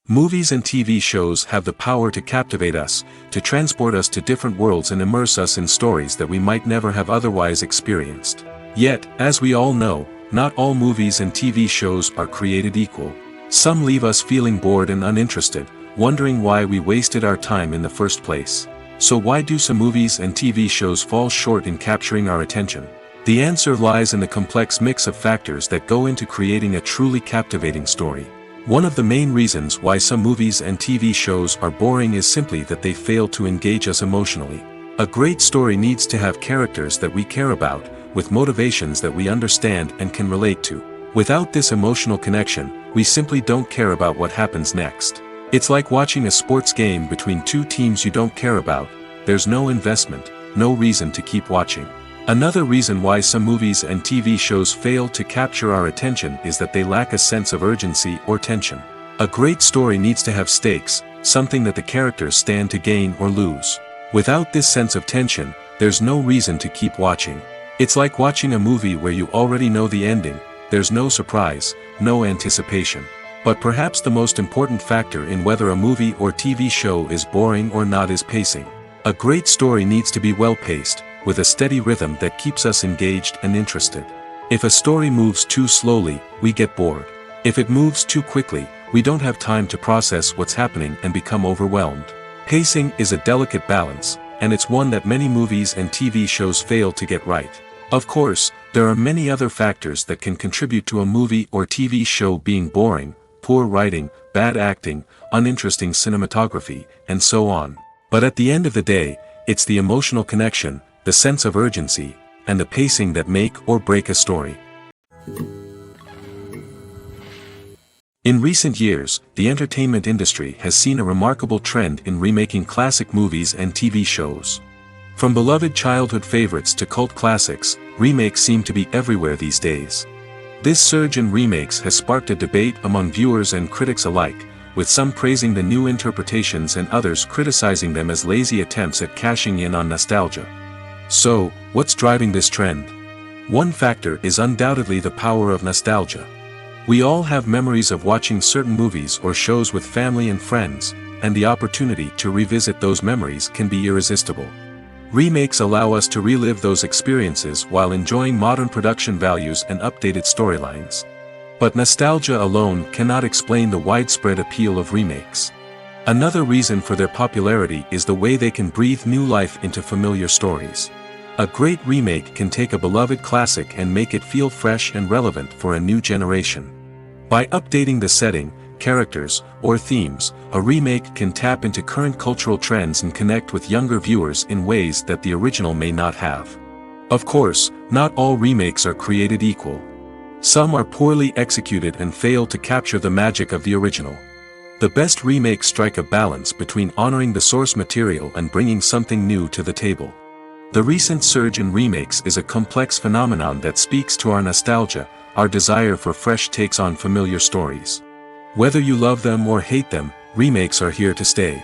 Movies and TV shows have the power to captivate us, to transport us to different worlds and immerse us in stories that we might never have otherwise experienced. Yet, as we all know, not all movies and TV shows are created equal. Some leave us feeling bored and uninterested, wondering why we wasted our time in the first place. So why do some movies and TV shows fall short in capturing our attention? The answer lies in the complex mix of factors that go into creating a truly captivating story. One of the main reasons why some movies and TV shows are boring is simply that they fail to engage us emotionally. A great story needs to have characters that we care about, with motivations that we understand and can relate to. Without this emotional connection, we simply don't care about what happens next. It's like watching a sports game between two teams you don't care about. There's no investment, no reason to keep watching. Another reason why some movies and TV shows fail to capture our attention is that they lack a sense of urgency or tension. A great story needs to have stakes, something that the characters stand to gain or lose. Without this sense of tension, there's no reason to keep watching. It's like watching a movie where you already know the ending. There's no surprise, no anticipation. But perhaps the most important factor in whether a movie or TV show is boring or not is pacing. A great story needs to be well-paced, with a steady rhythm that keeps us engaged and interested. If a story moves too slowly, we get bored. If it moves too quickly, we don't have time to process what's happening and become overwhelmed. Pacing is a delicate balance, and it's one that many movies and TV shows fail to get right. Of course, there are many other factors that can contribute to a movie or TV show being boring: poor writing, bad acting, uninteresting cinematography, and so on. But at the end of the day, it's the emotional connection, the sense of urgency, and the pacing that make or break a story. In recent years, the entertainment industry has seen a remarkable trend in remaking classic movies and TV shows. From beloved childhood favorites to cult classics, remakes seem to be everywhere these days. This surge in remakes has sparked a debate among viewers and critics alike, with some praising the new interpretations and others criticizing them as lazy attempts at cashing in on nostalgia. So, what's driving this trend? One factor is undoubtedly the power of nostalgia. We all have memories of watching certain movies or shows with family and friends, and the opportunity to revisit those memories can be irresistible. Remakes allow us to relive those experiences while enjoying modern production values and updated storylines. But nostalgia alone cannot explain the widespread appeal of remakes. Another reason for their popularity is the way they can breathe new life into familiar stories. A great remake can take a beloved classic and make it feel fresh and relevant for a new generation. By updating the setting, characters, or themes, a remake can tap into current cultural trends and connect with younger viewers in ways that the original may not have. Of course, not all remakes are created equal. Some are poorly executed and fail to capture the magic of the original. The best remakes strike a balance between honoring the source material and bringing something new to the table. The recent surge in remakes is a complex phenomenon that speaks to our nostalgia, our desire for fresh takes on familiar stories. Whether you love them or hate them, remakes are here to stay.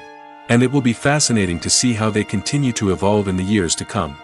And it will be fascinating to see how they continue to evolve in the years to come.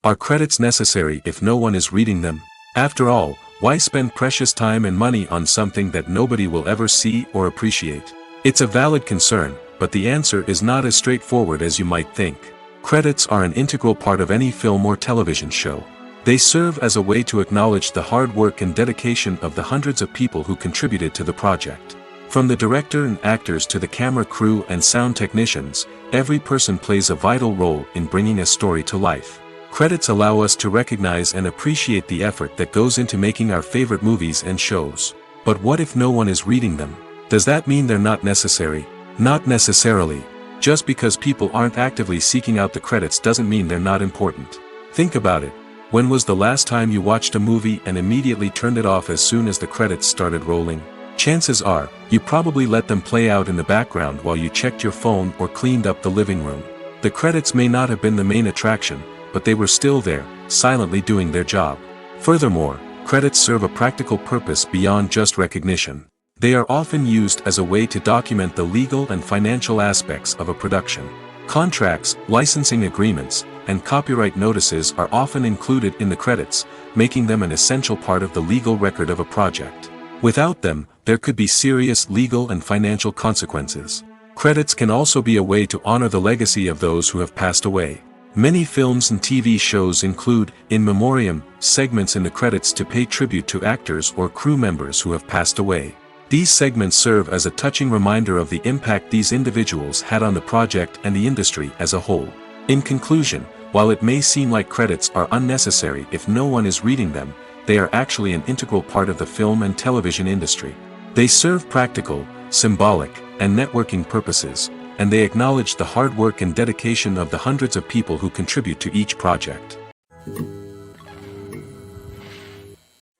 Are credits necessary if no one is reading them? After all, why spend precious time and money on something that nobody will ever see or appreciate? It's a valid concern, but the answer is not as straightforward as you might think. Credits are an integral part of any film or television show. They serve as a way to acknowledge the hard work and dedication of the hundreds of people who contributed to the project. From the director and actors to the camera crew and sound technicians, every person plays a vital role in bringing a story to life. Credits allow us to recognize and appreciate the effort that goes into making our favorite movies and shows. But what if no one is reading them? Does that mean they're not necessary? Not necessarily. Just because people aren't actively seeking out the credits doesn't mean they're not important. Think about it. When was the last time you watched a movie and immediately turned it off as soon as the credits started rolling? Chances are, you probably let them play out in the background while you checked your phone or cleaned up the living room. The credits may not have been the main attraction, but they were still there, silently doing their job. Furthermore, credits serve a practical purpose beyond just recognition. They are often used as a way to document the legal and financial aspects of a production. Contracts, licensing agreements, and copyright notices are often included in the credits, making them an essential part of the legal record of a project. Without them, there could be serious legal and financial consequences. Credits can also be a way to honor the legacy of those who have passed away. Many films and TV shows include, in memoriam, segments in the credits to pay tribute to actors or crew members who have passed away. These segments serve as a touching reminder of the impact these individuals had on the project and the industry as a whole. In conclusion, while it may seem like credits are unnecessary if no one is reading them, they are actually an integral part of the film and television industry. They serve practical, symbolic, and networking purposes, and they acknowledge the hard work and dedication of the hundreds of people who contribute to each project.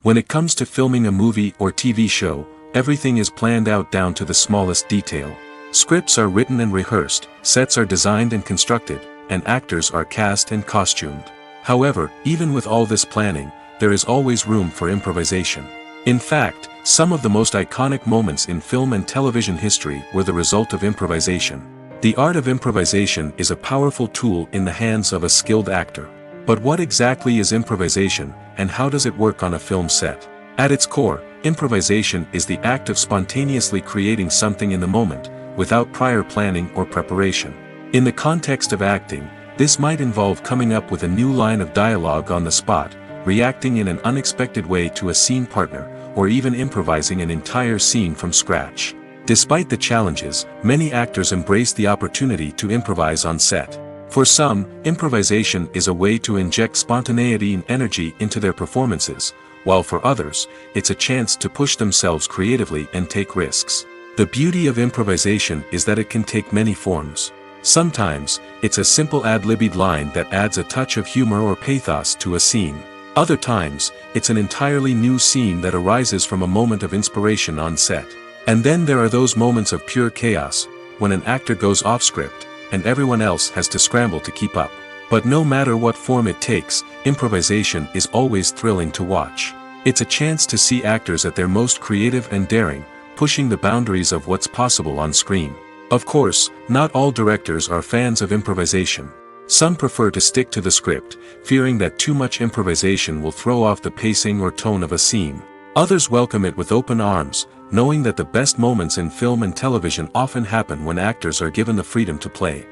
When it comes to filming a movie or TV show, everything is planned out down to the smallest detail. Scripts are written and rehearsed, sets are designed and constructed, and actors are cast and costumed. However, even with all this planning, there is always room for improvisation. In fact, some of the most iconic moments in film and television history were the result of improvisation. The art of improvisation is a powerful tool in the hands of a skilled actor. But what exactly is improvisation, and how does it work on a film set? At its core, improvisation is the act of spontaneously creating something in the moment, without prior planning or preparation. In the context of acting, this might involve coming up with a new line of dialogue on the spot, reacting in an unexpected way to a scene partner, or even improvising an entire scene from scratch. Despite the challenges, many actors embrace the opportunity to improvise on set. For some, improvisation is a way to inject spontaneity and energy into their performances, while for others, it's a chance to push themselves creatively and take risks. The beauty of improvisation is that it can take many forms. Sometimes, it's a simple ad-libbed line that adds a touch of humor or pathos to a scene. Other times, it's an entirely new scene that arises from a moment of inspiration on set. And then there are those moments of pure chaos, when an actor goes off script, and everyone else has to scramble to keep up. But no matter what form it takes, improvisation is always thrilling to watch. It's a chance to see actors at their most creative and daring, pushing the boundaries of what's possible on screen. Of course, not all directors are fans of improvisation. Some prefer to stick to the script, fearing that too much improvisation will throw off the pacing or tone of a scene. Others welcome it with open arms, knowing that the best moments in film and television often happen when actors are given the freedom to play.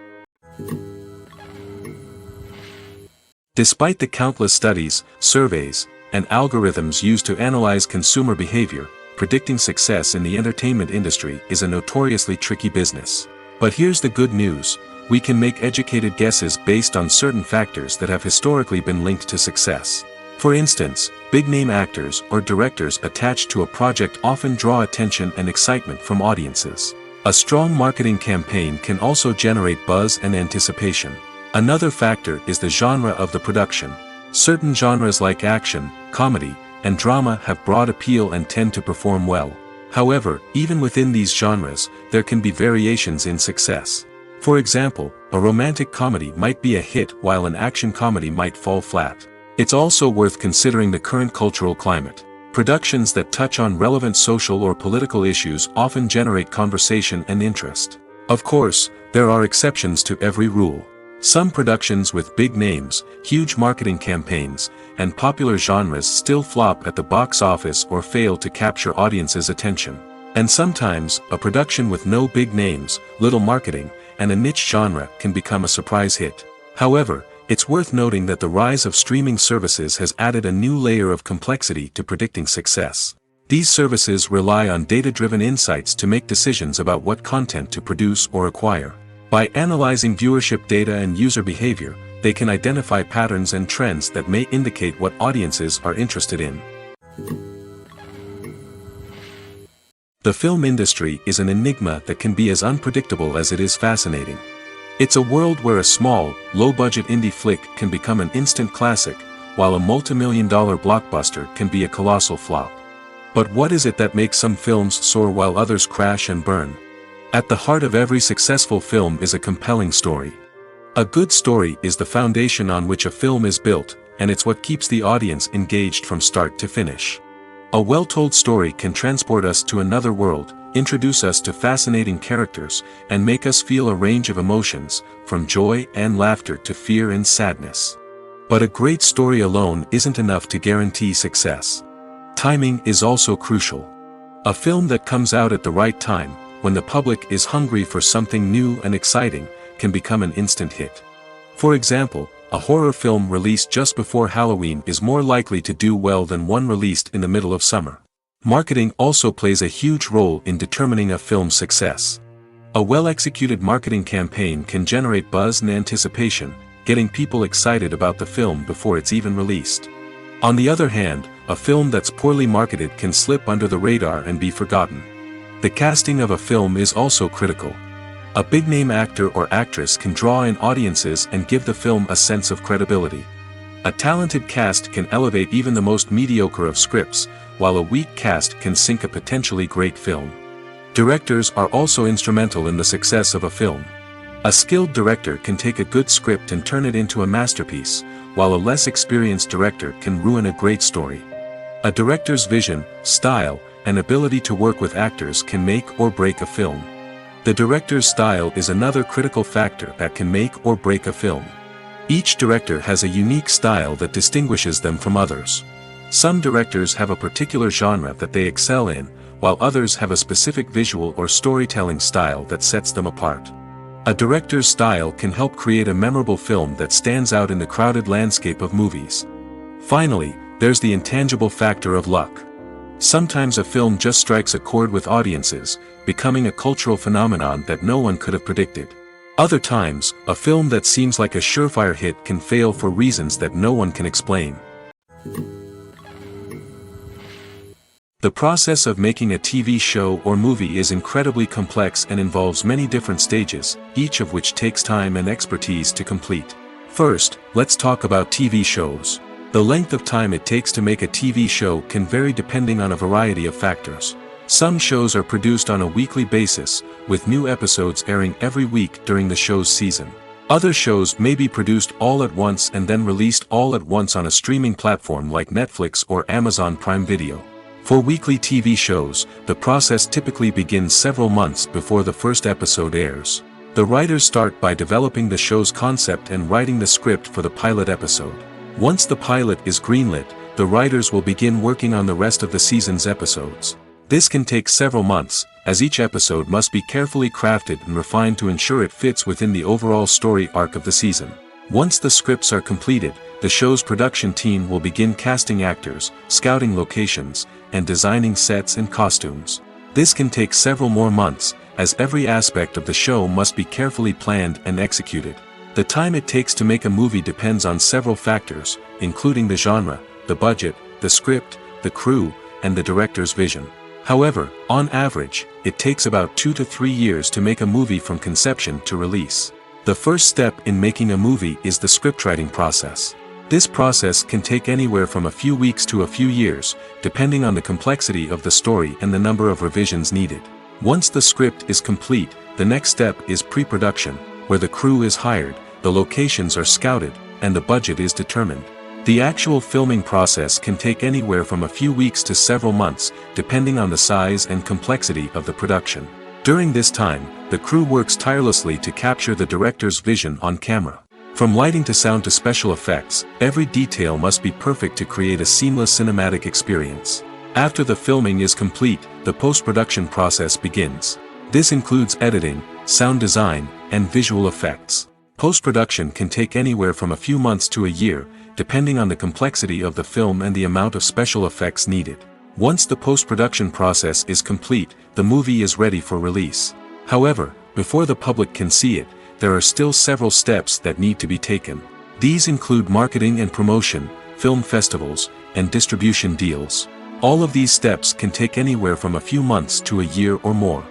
Despite the countless studies, surveys, and algorithms used to analyze consumer behavior, predicting success in the entertainment industry is a notoriously tricky business. But here's the good news: we can make educated guesses based on certain factors that have historically been linked to success. For instance, big-name actors or directors attached to a project often draw attention and excitement from audiences. A strong marketing campaign can also generate buzz and anticipation. Another factor is the genre of the production. Certain genres like action, comedy, and drama have broad appeal and tend to perform well. However, even within these genres, there can be variations in success. For example, a romantic comedy might be a hit while an action comedy might fall flat. It's also worth considering the current cultural climate. Productions that touch on relevant social or political issues often generate conversation and interest. Of course, there are exceptions to every rule. Some productions with big names, huge marketing campaigns, and popular genres still flop at the box office or fail to capture audiences' attention. And sometimes, a production with no big names, little marketing, and a niche genre can become a surprise hit. However, it's worth noting that the rise of streaming services has added a new layer of complexity to predicting success. These services rely on data-driven insights to make decisions about what content to produce or acquire. By analyzing viewership data and user behavior, they can identify patterns and trends that may indicate what audiences are interested in. The film industry is an enigma that can be as unpredictable as it is fascinating. It's a world where a small, low-budget indie flick can become an instant classic, while a multi-million-dollar blockbuster can be a colossal flop. But what is it that makes some films soar while others crash and burn? At the heart of every successful film is a compelling story. A good story is the foundation on which a film is built, and it's what keeps the audience engaged from start to finish. A well-told story can transport us to another world, introduce us to fascinating characters, and make us feel a range of emotions, from joy and laughter to fear and sadness. But a great story alone isn't enough to guarantee success. Timing is also crucial. A film that comes out at the right time, when the public is hungry for something new and exciting, can become an instant hit. For example, a horror film released just before Halloween is more likely to do well than one released in the middle of summer. Marketing also plays a huge role in determining a film's success. A well-executed marketing campaign can generate buzz and anticipation, getting people excited about the film before it's even released. On the other hand, a film that's poorly marketed can slip under the radar and be forgotten. The casting of a film is also critical. A big-name actor or actress can draw in audiences and give the film a sense of credibility. A talented cast can elevate even the most mediocre of scripts, while a weak cast can sink a potentially great film. Directors are also instrumental in the success of a film. A skilled director can take a good script and turn it into a masterpiece, while a less experienced director can ruin a great story. A director's vision, style, and ability to work with actors can make or break a film. The director's style is another critical factor that can make or break a film. Each director has a unique style that distinguishes them from others. Some directors have a particular genre that they excel in, while others have a specific visual or storytelling style that sets them apart. A director's style can help create a memorable film that stands out in the crowded landscape of movies. Finally, there's the intangible factor of luck. Sometimes a film just strikes a chord with audiences, becoming a cultural phenomenon that no one could have predicted. Other times, a film that seems like a surefire hit can fail for reasons that no one can explain. The process of making a TV show or movie is incredibly complex and involves many different stages, each of which takes time and expertise to complete. First, let's talk about TV shows. The length of time it takes to make a TV show can vary depending on a variety of factors. Some shows are produced on a weekly basis, with new episodes airing every week during the show's season. Other shows may be produced all at once and then released all at once on a streaming platform like Netflix or Amazon Prime Video. For weekly TV shows, the process typically begins several months before the first episode airs. The writers start by developing the show's concept and writing the script for the pilot episode. Once the pilot is greenlit, the writers will begin working on the rest of the season's episodes. This can take several months, as each episode must be carefully crafted and refined to ensure it fits within the overall story arc of the season. Once the scripts are completed, the show's production team will begin casting actors, scouting locations, and designing sets and costumes. This can take several more months, as every aspect of the show must be carefully planned and executed. The time it takes to make a movie depends on several factors, including the genre, the budget, the script, the crew, and the director's vision. However, on average, it takes about 2 to 3 years to make a movie from conception to release. The first step in making a movie is the scriptwriting process. This process can take anywhere from a few weeks to a few years, depending on the complexity of the story and the number of revisions needed. Once the script is complete, the next step is pre-production, where the crew is hired, the locations are scouted, and the budget is determined. The actual filming process can take anywhere from a few weeks to several months, depending on the size and complexity of the production. During this time, the crew works tirelessly to capture the director's vision on camera. From lighting to sound to special effects, every detail must be perfect to create a seamless cinematic experience. After the filming is complete, the post-production process begins. This includes editing, sound design, and visual effects. Post-production can take anywhere from a few months to a year, depending on the complexity of the film and the amount of special effects needed. Once the post-production process is complete, the movie is ready for release. However, before the public can see it, there are still several steps that need to be taken. These include marketing and promotion, film festivals, and distribution deals. All of these steps can take anywhere from a few months to a year or more.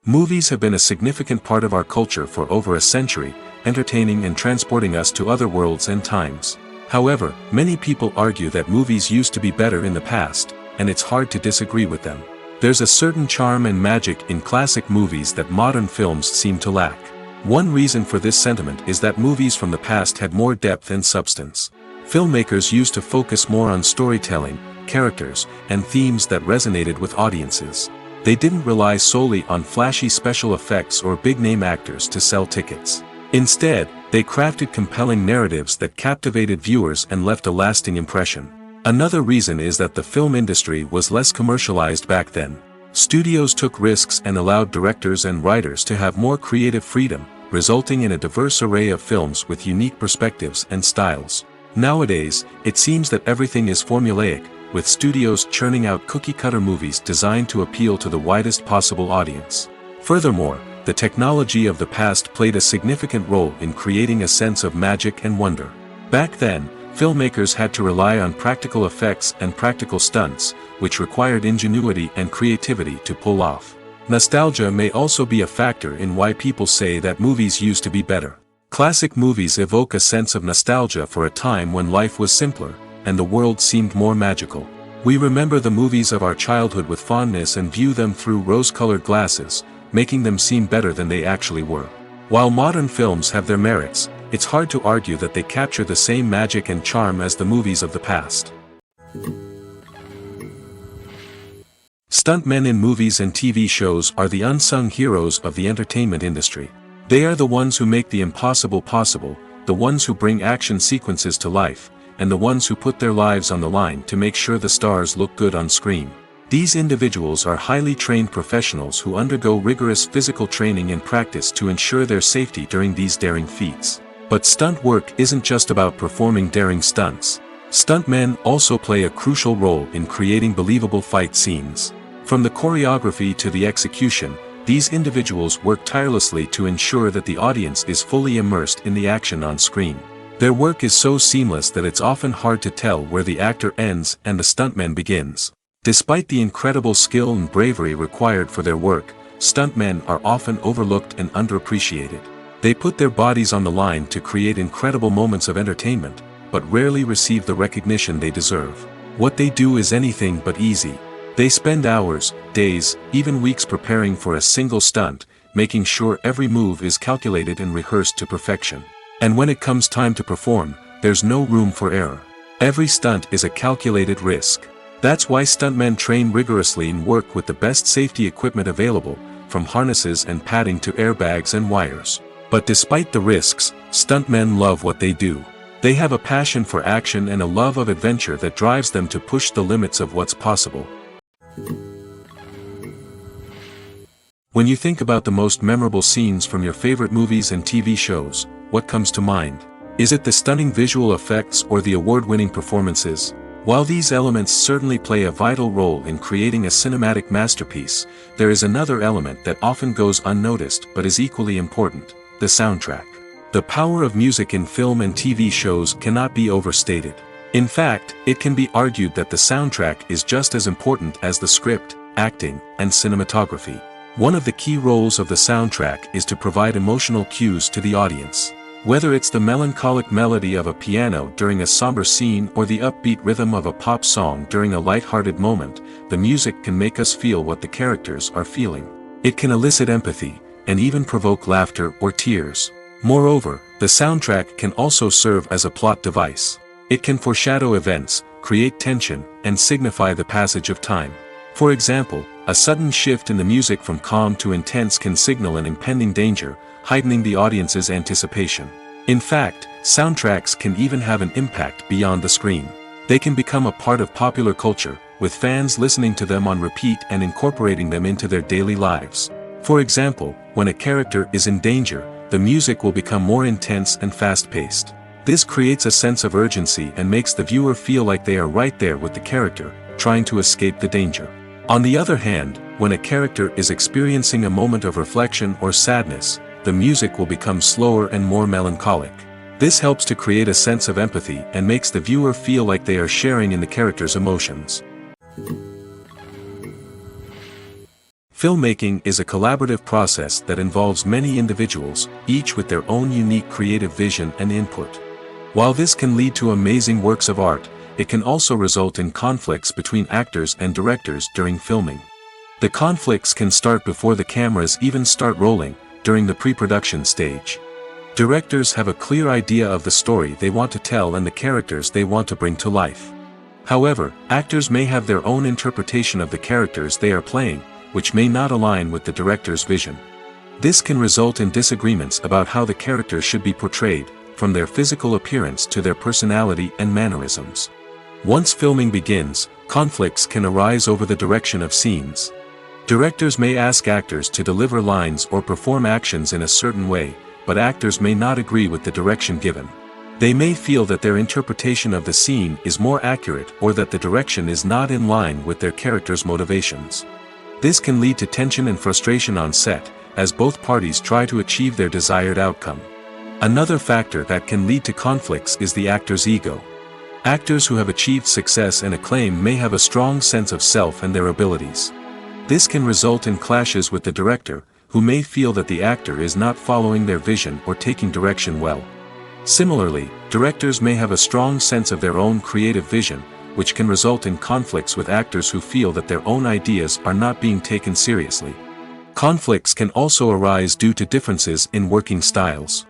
Movies have been a significant part of our culture for over a century, entertaining and transporting us to other worlds and times. However, many people argue that movies used to be better in the past, and it's hard to disagree with them. There's a certain charm and magic in classic movies that modern films seem to lack. One reason for this sentiment is that movies from the past had more depth and substance. Filmmakers used to focus more on storytelling, characters, and themes that resonated with audiences. They didn't rely solely on flashy special effects or big-name actors to sell tickets. Instead, they crafted compelling narratives that captivated viewers and left a lasting impression. Another reason is that the film industry was less commercialized back then. Studios took risks and allowed directors and writers to have more creative freedom, resulting in a diverse array of films with unique perspectives and styles. Nowadays, it seems that everything is formulaic, with studios churning out cookie-cutter movies designed to appeal to the widest possible audience. Furthermore, the technology of the past played a significant role in creating a sense of magic and wonder. Back then, filmmakers had to rely on practical effects and practical stunts, which required ingenuity and creativity to pull off. Nostalgia may also be a factor in why people say that movies used to be better. Classic movies evoke a sense of nostalgia for a time when life was simpler, and the world seemed more magical. We remember the movies of our childhood with fondness and view them through rose-colored glasses, making them seem better than they actually were. While modern films have their merits, it's hard to argue that they capture the same magic and charm as the movies of the past. Stuntmen in movies and TV shows are the unsung heroes of the entertainment industry. They are the ones who make the impossible possible, the ones who bring action sequences to life, and the ones who put their lives on the line to make sure the stars look good on screen. These individuals are highly trained professionals who undergo rigorous physical training and practice to ensure their safety during these daring feats. But stunt work isn't just about performing daring stunts. Stuntmen also play a crucial role in creating believable fight scenes. From the choreography to the execution, these individuals work tirelessly to ensure that the audience is fully immersed in the action on screen. Their work is so seamless that it's often hard to tell where the actor ends and the stuntman begins. Despite the incredible skill and bravery required for their work, stuntmen are often overlooked and underappreciated. They put their bodies on the line to create incredible moments of entertainment, but rarely receive the recognition they deserve. What they do is anything but easy. They spend hours, days, even weeks preparing for a single stunt, making sure every move is calculated and rehearsed to perfection. And when it comes time to perform, there's no room for error. Every stunt is a calculated risk. That's why stuntmen train rigorously and work with the best safety equipment available, from harnesses and padding to airbags and wires. But despite the risks, stuntmen love what they do. They have a passion for action and a love of adventure that drives them to push the limits of what's possible. When you think about the most memorable scenes from your favorite movies and TV shows, what comes to mind? Is it the stunning visual effects or the award-winning performances? While these elements certainly play a vital role in creating a cinematic masterpiece, there is another element that often goes unnoticed but is equally important: the soundtrack. The power of music in film and TV shows cannot be overstated. In fact, it can be argued that the soundtrack is just as important as the script, acting, and cinematography. One of the key roles of the soundtrack is to provide emotional cues to the audience. Whether it's the melancholic melody of a piano during a somber scene or the upbeat rhythm of a pop song during a light-hearted moment, the music can make us feel what the characters are feeling. It can elicit empathy, and even provoke laughter or tears. Moreover, the soundtrack can also serve as a plot device. It can foreshadow events, create tension, and signify the passage of time. For example, a sudden shift in the music from calm to intense can signal an impending danger, heightening the audience's anticipation. In fact, soundtracks can even have an impact beyond the screen. They can become a part of popular culture, with fans listening to them on repeat and incorporating them into their daily lives. For example, when a character is in danger, the music will become more intense and fast-paced. This creates a sense of urgency and makes the viewer feel like they are right there with the character, trying to escape the danger. On the other hand, when a character is experiencing a moment of reflection or sadness, the music will become slower and more melancholic. This helps to create a sense of empathy and makes the viewer feel like they are sharing in the character's emotions. Filmmaking is a collaborative process that involves many individuals, each with their own unique creative vision and input. While this can lead to amazing works of art, it can also result in conflicts between actors and directors during filming. The conflicts can start before the cameras even start rolling, during the pre-production stage. Directors have a clear idea of the story they want to tell and the characters they want to bring to life. However, actors may have their own interpretation of the characters they are playing, which may not align with the director's vision. This can result in disagreements about how the characters should be portrayed, from their physical appearance to their personality and mannerisms. Once filming begins, conflicts can arise over the direction of scenes. Directors may ask actors to deliver lines or perform actions in a certain way, but actors may not agree with the direction given. They may feel that their interpretation of the scene is more accurate or that the direction is not in line with their character's motivations. This can lead to tension and frustration on set, as both parties try to achieve their desired outcome. Another factor that can lead to conflicts is the actor's ego. Actors who have achieved success and acclaim may have a strong sense of self and their abilities. This can result in clashes with the director, who may feel that the actor is not following their vision or taking direction well. Similarly, directors may have a strong sense of their own creative vision, which can result in conflicts with actors who feel that their own ideas are not being taken seriously. Conflicts can also arise due to differences in working styles.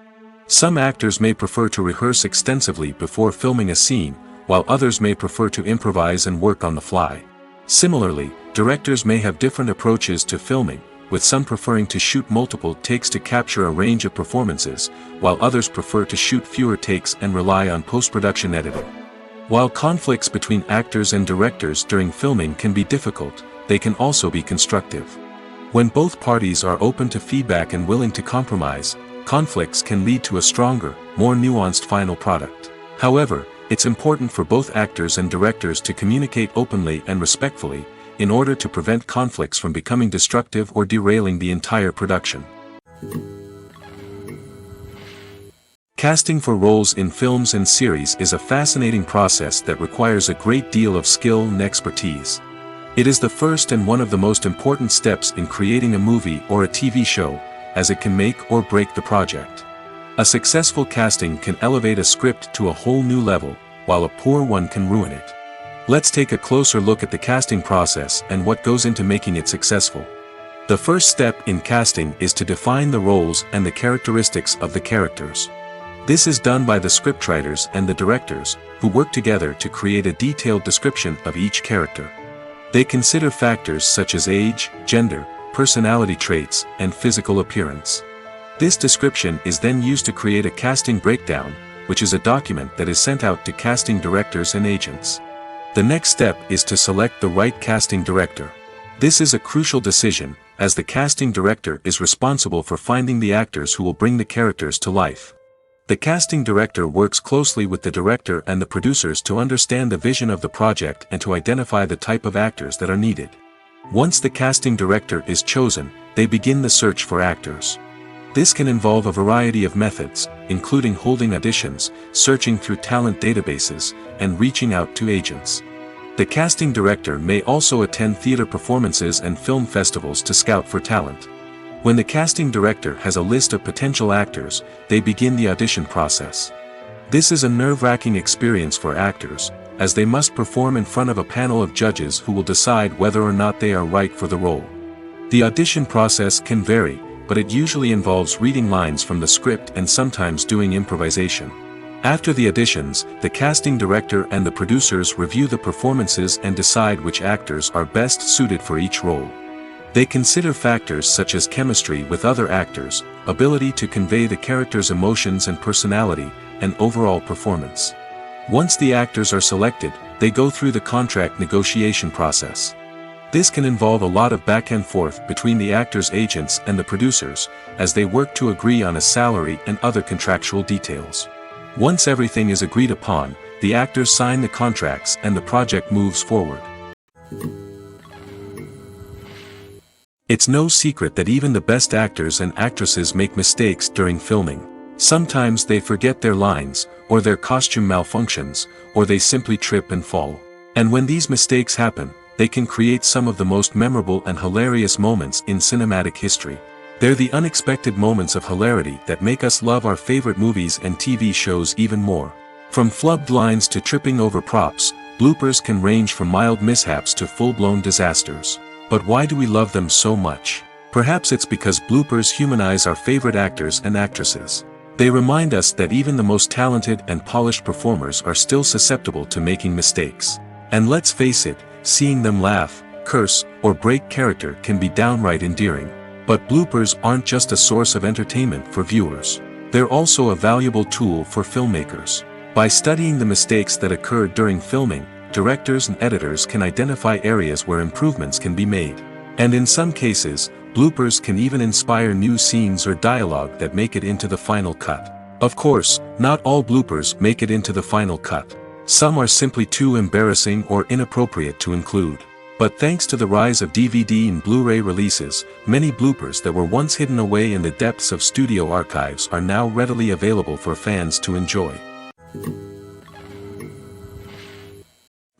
Some actors may prefer to rehearse extensively before filming a scene, while others may prefer to improvise and work on the fly. Similarly, directors may have different approaches to filming, with some preferring to shoot multiple takes to capture a range of performances, while others prefer to shoot fewer takes and rely on post-production editing. While conflicts between actors and directors during filming can be difficult, they can also be constructive. When both parties are open to feedback and willing to compromise, conflicts can lead to a stronger, more nuanced final product. However, it's important for both actors and directors to communicate openly and respectfully, in order to prevent conflicts from becoming destructive or derailing the entire production. Casting for roles in films and series is a fascinating process that requires a great deal of skill and expertise. It is the first and one of the most important steps in creating a movie or a TV show, as it can make or break the project. A successful casting can elevate a script to a whole new level, while a poor one can ruin it. Let's take a closer look at the casting process and what goes into making it successful. The first step in casting is to define the roles and the characteristics of the characters. This is done by the scriptwriters and the directors, who work together to create a detailed description of each character. They consider factors such as age, gender, personality traits, and physical appearance. This description is then used to create a casting breakdown, which is a document that is sent out to casting directors and agents. The next step is to select the right casting director. This is a crucial decision, as the casting director is responsible for finding the actors who will bring the characters to life. The casting director works closely with the director and the producers to understand the vision of the project and to identify the type of actors that are needed. Once the casting director is chosen, they begin the search for actors. This can involve a variety of methods, including holding auditions, searching through talent databases, and reaching out to agents. The casting director may also attend theater performances and film festivals to scout for talent. When the casting director has a list of potential actors, they begin the audition process. This is a nerve-wracking experience for actors, as they must perform in front of a panel of judges who will decide whether or not they are right for the role. The audition process can vary, but it usually involves reading lines from the script and sometimes doing improvisation. After the auditions, the casting director and the producers review the performances and decide which actors are best suited for each role. They consider factors such as chemistry with other actors, ability to convey the character's emotions and personality, and overall performance. Once the actors are selected, they go through the contract negotiation process. This can involve a lot of back and forth between the actors' agents and the producers, as they work to agree on a salary and other contractual details. Once everything is agreed upon, the actors sign the contracts and the project moves forward. It's no secret that even the best actors and actresses make mistakes during filming. Sometimes they forget their lines, or their costume malfunctions, or they simply trip and fall. And when these mistakes happen, they can create some of the most memorable and hilarious moments in cinematic history. They're the unexpected moments of hilarity that make us love our favorite movies and TV shows even more. From flubbed lines to tripping over props, bloopers can range from mild mishaps to full-blown disasters. But why do we love them so much? Perhaps it's because bloopers humanize our favorite actors and actresses. They remind us that even the most talented and polished performers are still susceptible to making mistakes. And let's face it, seeing them laugh, curse, or break character can be downright endearing. But bloopers aren't just a source of entertainment for viewers. They're also a valuable tool for filmmakers. By studying the mistakes that occurred during filming, directors and editors can identify areas where improvements can be made. And in some cases, bloopers can even inspire new scenes or dialogue that make it into the final cut. Of course, not all bloopers make it into the final cut. Some are simply too embarrassing or inappropriate to include. But thanks to the rise of DVD and Blu-ray releases, many bloopers that were once hidden away in the depths of studio archives are now readily available for fans to enjoy.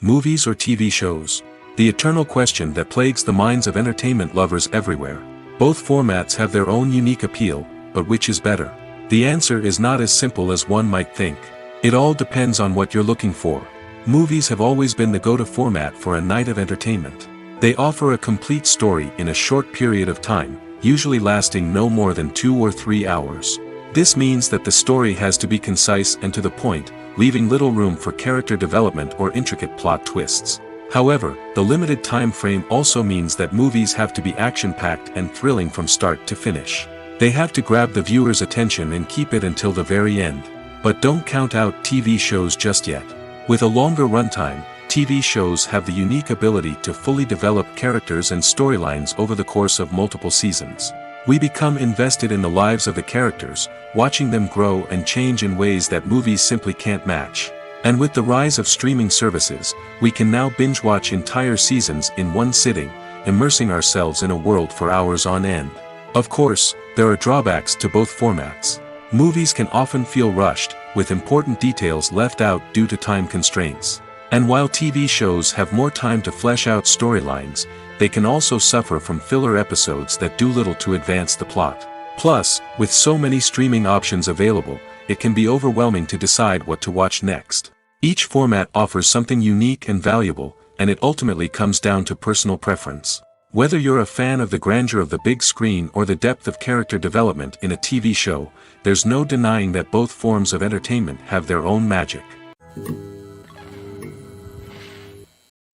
Movies or TV shows? The eternal question that plagues the minds of entertainment lovers everywhere. Both formats have their own unique appeal, but which is better? The answer is not as simple as one might think. It all depends on what you're looking for. Movies have always been the go-to format for a night of entertainment. They offer a complete story in a short period of time, usually lasting no more than 2 or 3 hours. This means that the story has to be concise and to the point, leaving little room for character development or intricate plot twists. However, the limited time frame also means that movies have to be action-packed and thrilling from start to finish. They have to grab the viewer's attention and keep it until the very end. But don't count out TV shows just yet. With a longer runtime, TV shows have the unique ability to fully develop characters and storylines over the course of multiple seasons. We become invested in the lives of the characters, watching them grow and change in ways that movies simply can't match. And with the rise of streaming services, we can now binge-watch entire seasons in one sitting, immersing ourselves in a world for hours on end. Of course, there are drawbacks to both formats. Movies can often feel rushed, with important details left out due to time constraints. And while TV shows have more time to flesh out storylines, they can also suffer from filler episodes that do little to advance the plot. Plus, with so many streaming options available, it can be overwhelming to decide what to watch next. Each format offers something unique and valuable, and it ultimately comes down to personal preference. Whether you're a fan of the grandeur of the big screen or the depth of character development in a TV show, there's no denying that both forms of entertainment have their own magic.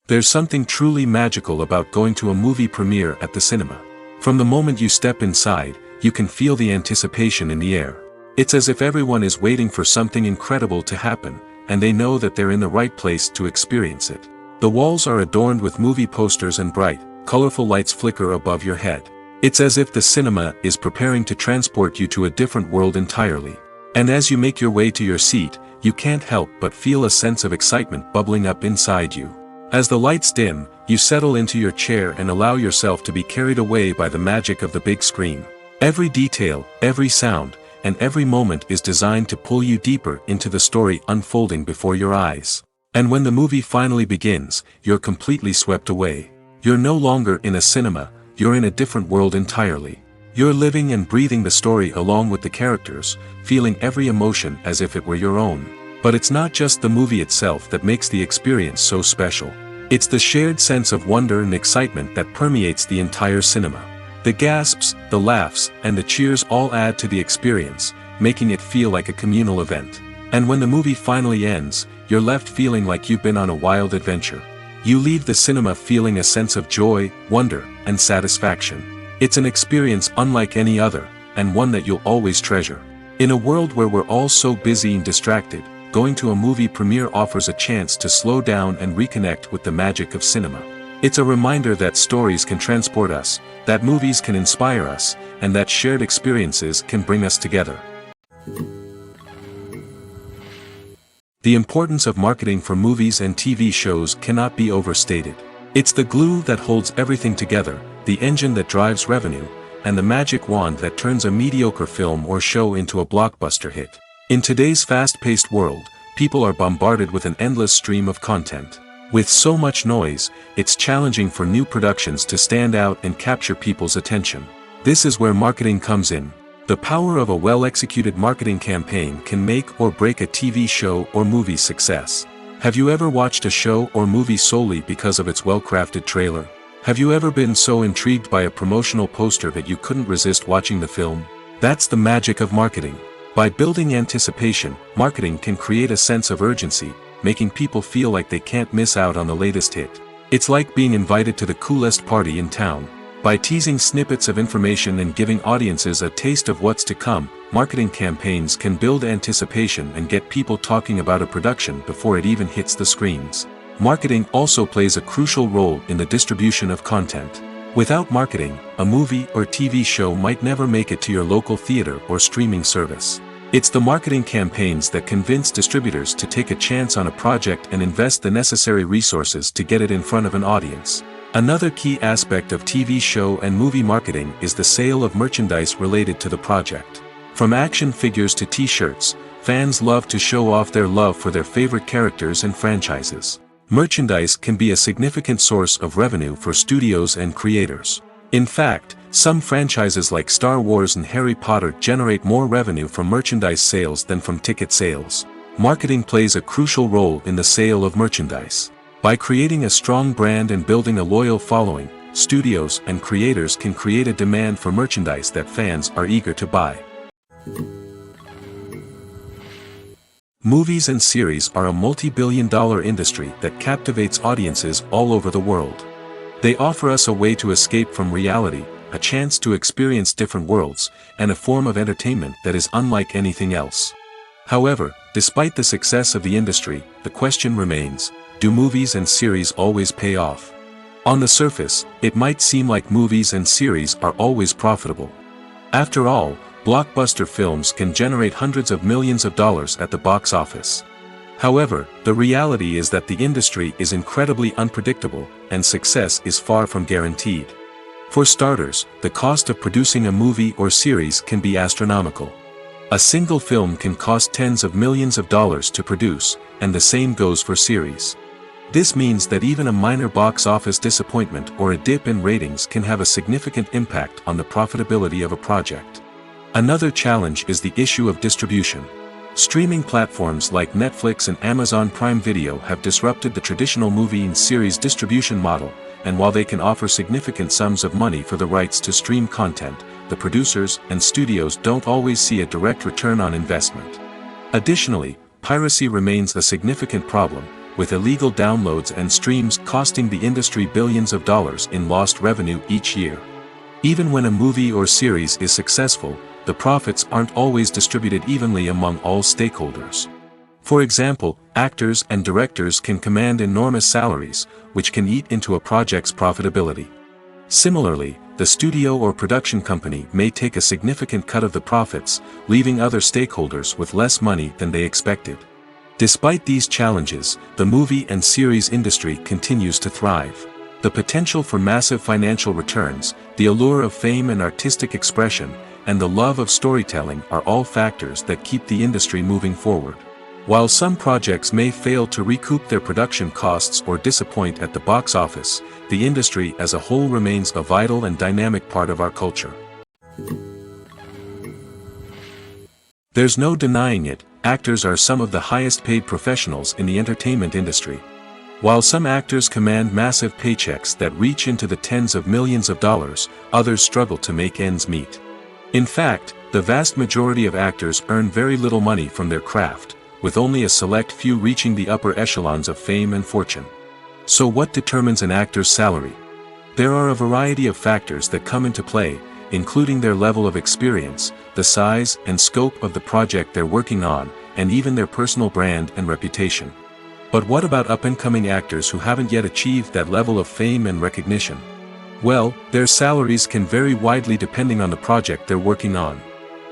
There's something truly magical about going to a movie premiere at the cinema. From the moment you step inside, you can feel the anticipation in the air. It's as if everyone is waiting for something incredible to happen, and they know that they're in the right place to experience it. The walls are adorned with movie posters and bright, colorful lights flicker above your head. It's as if the cinema is preparing to transport you to a different world entirely. And as you make your way to your seat, you can't help but feel a sense of excitement bubbling up inside you. As the lights dim, you settle into your chair and allow yourself to be carried away by the magic of the big screen. Every detail, every sound, and every moment is designed to pull you deeper into the story unfolding before your eyes. And when the movie finally begins, you're completely swept away. You're no longer in a cinema, you're in a different world entirely. You're living and breathing the story along with the characters, feeling every emotion as if it were your own. But it's not just the movie itself that makes the experience so special. It's the shared sense of wonder and excitement that permeates the entire cinema. The gasps, the laughs, and the cheers all add to the experience, making it feel like a communal event. And when the movie finally ends, you're left feeling like you've been on a wild adventure. You leave the cinema feeling a sense of joy, wonder, and satisfaction. It's an experience unlike any other, and one that you'll always treasure. In a world where we're all so busy and distracted, going to a movie premiere offers a chance to slow down and reconnect with the magic of cinema. It's a reminder that stories can transport us, that movies can inspire us, and that shared experiences can bring us together. The importance of marketing for movies and TV shows cannot be overstated. It's the glue that holds everything together, the engine that drives revenue, and the magic wand that turns a mediocre film or show into a blockbuster hit. In today's fast-paced world, people are bombarded with an endless stream of content. With so much noise, it's challenging for new productions to stand out and capture people's attention. This is where marketing comes in. The power of a well-executed marketing campaign can make or break a TV show or movie's success. Have you ever watched a show or movie solely because of its well-crafted trailer? Have you ever been so intrigued by a promotional poster that you couldn't resist watching the film? That's the magic of marketing. By building anticipation, marketing can create a sense of urgency, making people feel like they can't miss out on the latest hit. It's like being invited to the coolest party in town. By teasing snippets of information and giving audiences a taste of what's to come, marketing campaigns can build anticipation and get people talking about a production before it even hits the screens. Marketing also plays a crucial role in the distribution of content. Without marketing, a movie or TV show might never make it to your local theater or streaming service. It's the marketing campaigns that convince distributors to take a chance on a project and invest the necessary resources to get it in front of an audience. Another key aspect of TV show and movie marketing is the sale of merchandise related to the project. From action figures to t-shirts, fans love to show off their love for their favorite characters and franchises. Merchandise can be a significant source of revenue for studios and creators. In fact, some franchises like Star Wars and Harry Potter generate more revenue from merchandise sales than from ticket sales. Marketing plays a crucial role in the sale of merchandise. By creating a strong brand and building a loyal following, studios and creators can create a demand for merchandise that fans are eager to buy. Movies and series are a multi-billion-dollar industry that captivates audiences all over the world. They offer us a way to escape from reality, a chance to experience different worlds, and a form of entertainment that is unlike anything else. However, despite the success of the industry, the question remains, do movies and series always pay off? On the surface, it might seem like movies and series are always profitable. After all, blockbuster films can generate hundreds of millions of dollars at the box office. However, the reality is that the industry is incredibly unpredictable, and success is far from guaranteed. For starters, the cost of producing a movie or series can be astronomical. A single film can cost tens of millions of dollars to produce, and the same goes for series. This means that even a minor box office disappointment or a dip in ratings can have a significant impact on the profitability of a project. Another challenge is the issue of distribution. Streaming platforms like Netflix and Amazon Prime Video have disrupted the traditional movie and series distribution model, and while they can offer significant sums of money for the rights to stream content, the producers and studios don't always see a direct return on investment. Additionally, piracy remains a significant problem, with illegal downloads and streams costing the industry billions of dollars in lost revenue each year. Even when a movie or series is successful, the profits aren't always distributed evenly among all stakeholders. For example, actors and directors can command enormous salaries, which can eat into a project's profitability. Similarly, the studio or production company may take a significant cut of the profits, leaving other stakeholders with less money than they expected. Despite these challenges, the movie and series industry continues to thrive. The potential for massive financial returns, the allure of fame and artistic expression, and the love of storytelling are all factors that keep the industry moving forward. While some projects may fail to recoup their production costs or disappoint at the box office, the industry as a whole remains a vital and dynamic part of our culture. There's no denying it, actors are some of the highest paid professionals in the entertainment industry. While some actors command massive paychecks that reach into the tens of millions of dollars, others struggle to make ends meet. In fact, the vast majority of actors earn very little money from their craft, with only a select few reaching the upper echelons of fame and fortune. So what determines an actor's salary? There are a variety of factors that come into play, including their level of experience, the size and scope of the project they're working on, and even their personal brand and reputation. But what about up-and-coming actors who haven't yet achieved that level of fame and recognition? Well, their salaries can vary widely depending on the project they're working on.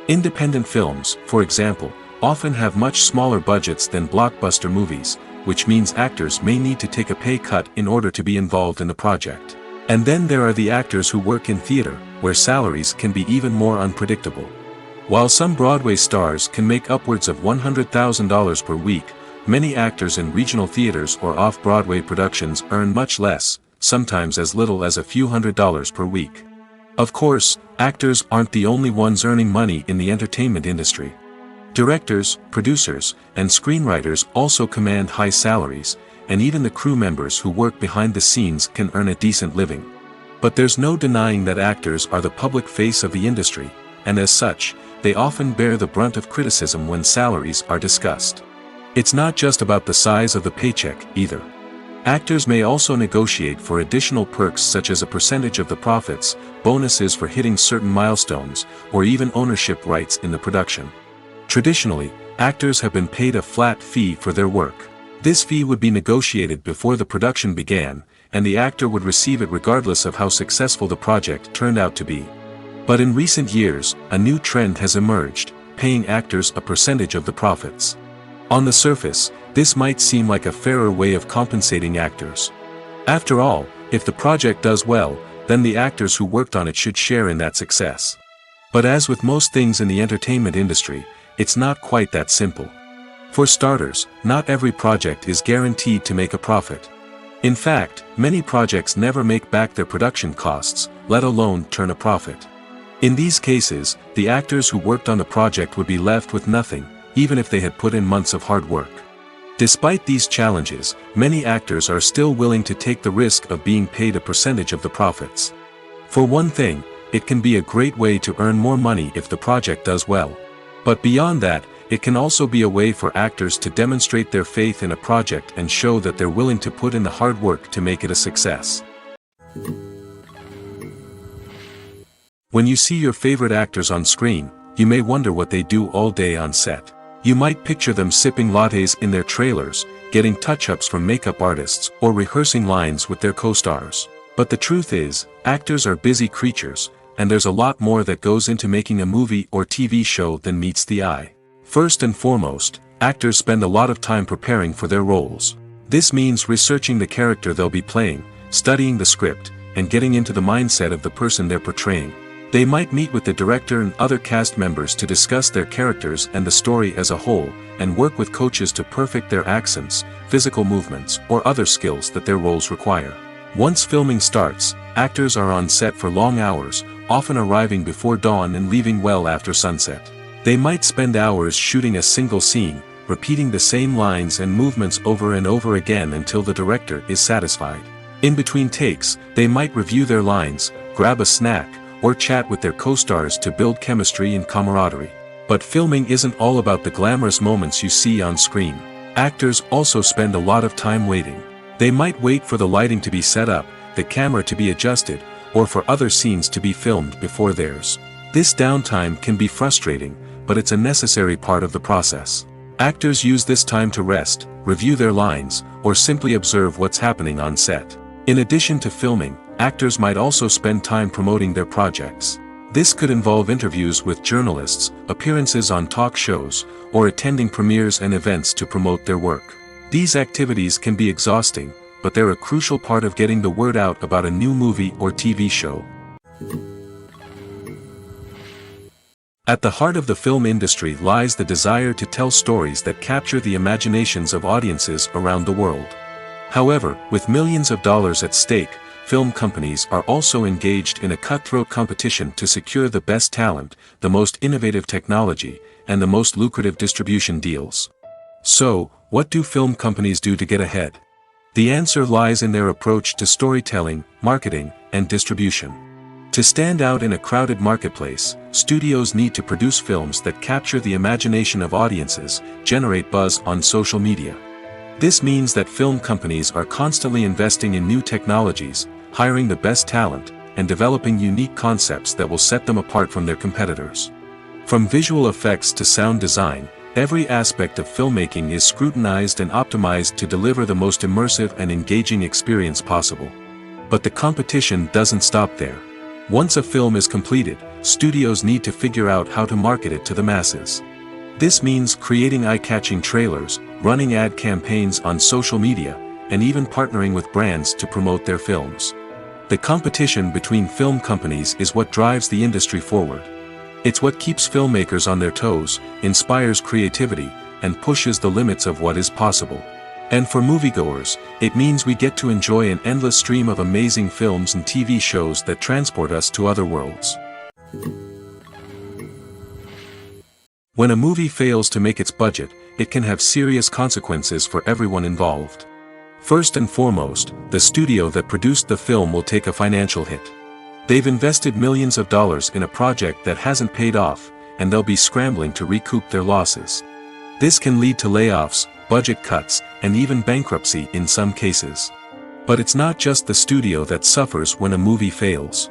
Independent films, for example, often have much smaller budgets than blockbuster movies, which means actors may need to take a pay cut in order to be involved in the project. And then there are the actors who work in theater, where salaries can be even more unpredictable. While some Broadway stars can make upwards of $100,000 per week, many actors in regional theaters or off-Broadway productions earn much less, sometimes as little as a few $100s per week. Of course, actors aren't the only ones earning money in the entertainment industry. Directors, producers, and screenwriters also command high salaries, and even the crew members who work behind the scenes can earn a decent living. But there's no denying that actors are the public face of the industry, and as such, they often bear the brunt of criticism when salaries are discussed. It's not just about the size of the paycheck, either. Actors may also negotiate for additional perks such as a percentage of the profits, bonuses for hitting certain milestones, or even ownership rights in the production. Traditionally, actors have been paid a flat fee for their work. This fee would be negotiated before the production began, and the actor would receive it regardless of how successful the project turned out to be. But in recent years, a new trend has emerged, paying actors a percentage of the profits. On the surface, this might seem like a fairer way of compensating actors. After all, if the project does well, then the actors who worked on it should share in that success. But as with most things in the entertainment industry, it's not quite that simple. For starters, not every project is guaranteed to make a profit. In fact, many projects never make back their production costs, let alone turn a profit. In these cases, the actors who worked on the project would be left with nothing, even if they had put in months of hard work. Despite these challenges, many actors are still willing to take the risk of being paid a percentage of the profits. For one thing, it can be a great way to earn more money if the project does well. But beyond that, it can also be a way for actors to demonstrate their faith in a project and show that they're willing to put in the hard work to make it a success. When you see your favorite actors on screen, you may wonder what they do all day on set. You might picture them sipping lattes in their trailers, getting touch-ups from makeup artists, or rehearsing lines with their co-stars. But the truth is, actors are busy creatures, and there's a lot more that goes into making a movie or TV show than meets the eye. First and foremost, actors spend a lot of time preparing for their roles. This means researching the character they'll be playing, studying the script, and getting into the mindset of the person they're portraying. They might meet with the director and other cast members to discuss their characters and the story as a whole, and work with coaches to perfect their accents, physical movements, or other skills that their roles require. Once filming starts, actors are on set for long hours, often arriving before dawn and leaving well after sunset. They might spend hours shooting a single scene, repeating the same lines and movements over and over again until the director is satisfied. In between takes, they might review their lines, grab a snack, or chat with their co-stars to build chemistry and camaraderie. But filming isn't all about the glamorous moments you see on screen. Actors also spend a lot of time waiting. They might wait for the lighting to be set up, the camera to be adjusted, or for other scenes to be filmed before theirs. This downtime can be frustrating, but it's a necessary part of the process. Actors use this time to rest, review their lines, or simply observe what's happening on set. In addition to filming, actors might also spend time promoting their projects. This could involve interviews with journalists, appearances on talk shows, or attending premieres and events to promote their work. These activities can be exhausting, but they're a crucial part of getting the word out about a new movie or TV show. At the heart of the film industry lies the desire to tell stories that capture the imaginations of audiences around the world. However, with millions of dollars at stake, film companies are also engaged in a cutthroat competition to secure the best talent, the most innovative technology, and the most lucrative distribution deals. So, what do film companies do to get ahead? The answer lies in their approach to storytelling, marketing, and distribution. To stand out in a crowded marketplace, studios need to produce films that capture the imagination of audiences, generate buzz on social media. This means that film companies are constantly investing in new technologies, hiring the best talent, and developing unique concepts that will set them apart from their competitors. From visual effects to sound design, every aspect of filmmaking is scrutinized and optimized to deliver the most immersive and engaging experience possible. But the competition doesn't stop there. Once a film is completed, studios need to figure out how to market it to the masses. This means creating eye-catching trailers, running ad campaigns on social media, and even partnering with brands to promote their films. The competition between film companies is what drives the industry forward. It's what keeps filmmakers on their toes, inspires creativity, and pushes the limits of what is possible. And for moviegoers, it means we get to enjoy an endless stream of amazing films and TV shows that transport us to other worlds. When a movie fails to make its budget, it can have serious consequences for everyone involved. First and foremost, the studio that produced the film will take a financial hit. They've invested millions of dollars in a project that hasn't paid off, and they'll be scrambling to recoup their losses. This can lead to layoffs, budget cuts, and even bankruptcy in some cases. But it's not just the studio that suffers when a movie fails.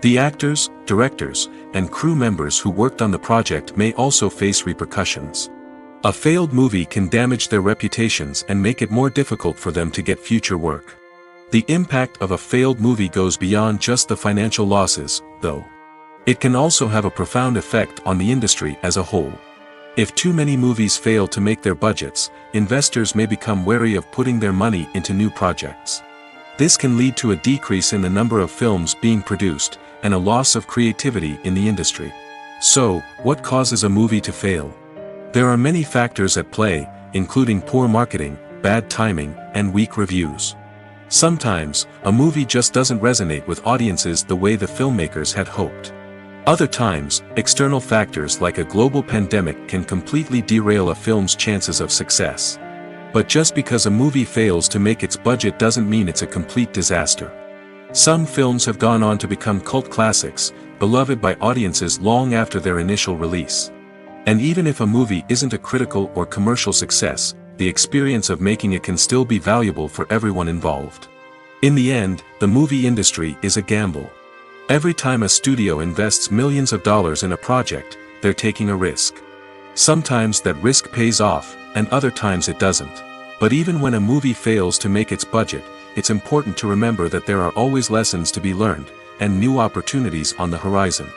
The actors, directors, and crew members who worked on the project may also face repercussions. A failed movie can damage their reputations and make it more difficult for them to get future work. The impact of a failed movie goes beyond just the financial losses, though. It can also have a profound effect on the industry as a whole. If too many movies fail to make their budgets, investors may become wary of putting their money into new projects. This can lead to a decrease in the number of films being produced, and a loss of creativity in the industry. So, what causes a movie to fail? There are many factors at play, including poor marketing, bad timing, and weak reviews. Sometimes, a movie just doesn't resonate with audiences the way the filmmakers had hoped. Other times, external factors like a global pandemic can completely derail a film's chances of success. But just because a movie fails to make its budget doesn't mean it's a complete disaster. Some films have gone on to become cult classics, beloved by audiences long after their initial release. And even if a movie isn't a critical or commercial success, the experience of making it can still be valuable for everyone involved. In the end, the movie industry is a gamble. Every time a studio invests millions of dollars in a project, they're taking a risk. Sometimes that risk pays off, and other times it doesn't. But even when a movie fails to make its budget, it's important to remember that there are always lessons to be learned, and new opportunities on the horizon.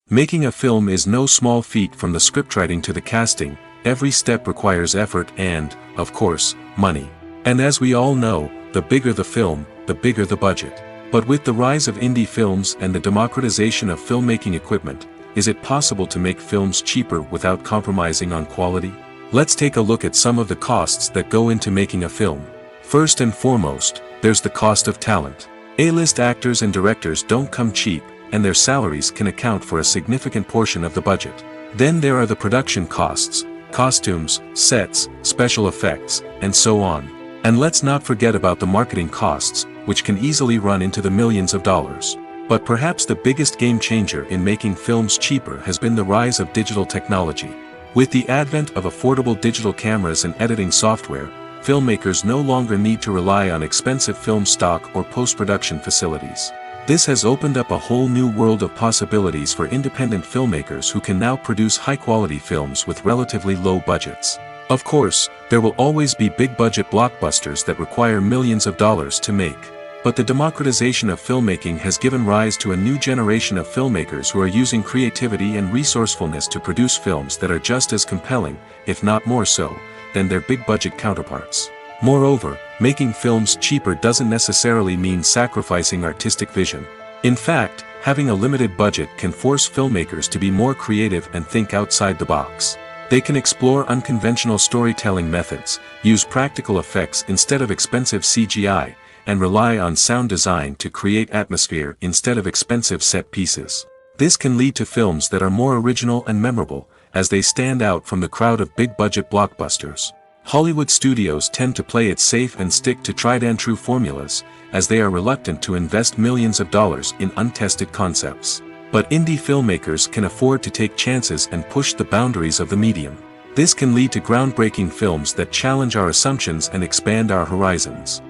Making a film is no small feat. From the scriptwriting to the casting, every step requires effort and, of course, money. And as we all know, the bigger the film, the bigger the budget. But with the rise of indie films and the democratization of filmmaking equipment, is it possible to make films cheaper without compromising on quality? Let's take a look at some of the costs that go into making a film. First and foremost, there's the cost of talent. A-list actors and directors don't come cheap, and their salaries can account for a significant portion of the budget. Then there are the production costs, costumes, sets, special effects, and so on. And let's not forget about the marketing costs, which can easily run into the millions of dollars. But perhaps the biggest game changer in making films cheaper has been the rise of digital technology. With the advent of affordable digital cameras and editing software, filmmakers no longer need to rely on expensive film stock or post-production facilities. This has opened up a whole new world of possibilities for independent filmmakers who can now produce high-quality films with relatively low budgets. Of course, there will always be big-budget blockbusters that require millions of dollars to make. But the democratization of filmmaking has given rise to a new generation of filmmakers who are using creativity and resourcefulness to produce films that are just as compelling, if not more so, than their big-budget counterparts. Moreover, making films cheaper doesn't necessarily mean sacrificing artistic vision. In fact, having a limited budget can force filmmakers to be more creative and think outside the box. They can explore unconventional storytelling methods, use practical effects instead of expensive CGI, and rely on sound design to create atmosphere instead of expensive set pieces. This can lead to films that are more original and memorable, as they stand out from the crowd of big-budget blockbusters. Hollywood studios tend to play it safe and stick to tried-and-true formulas, as they are reluctant to invest millions of dollars in untested concepts. But indie filmmakers can afford to take chances and push the boundaries of the medium. This can lead to groundbreaking films that challenge our assumptions and expand our horizons.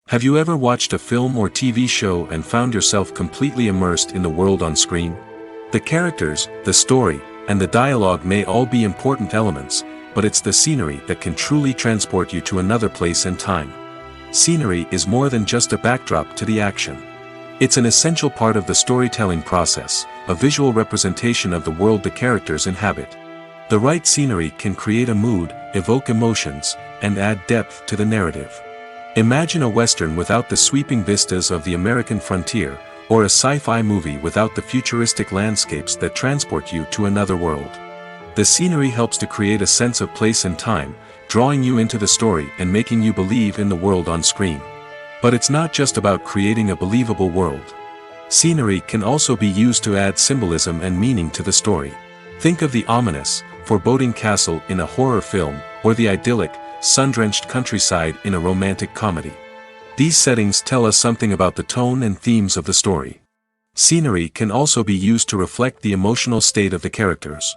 Have you ever watched a film or TV show and found yourself completely immersed in the world on screen? The characters, the story, and the dialogue may all be important elements, but it's the scenery that can truly transport you to another place and time. Scenery is more than just a backdrop to the action. It's an essential part of the storytelling process, a visual representation of the world the characters inhabit. The right scenery can create a mood, evoke emotions, and add depth to the narrative. Imagine a Western without the sweeping vistas of the American frontier, or a sci-fi movie without the futuristic landscapes that transport you to another world. The scenery helps to create a sense of place and time, drawing you into the story and making you believe in the world on screen. But it's not just about creating a believable world. Scenery can also be used to add symbolism and meaning to the story. Think of the ominous, foreboding castle in a horror film, or the idyllic, sun-drenched countryside in a romantic comedy. These settings tell us something about the tone and themes of the story. Scenery can also be used to reflect the emotional state of the characters.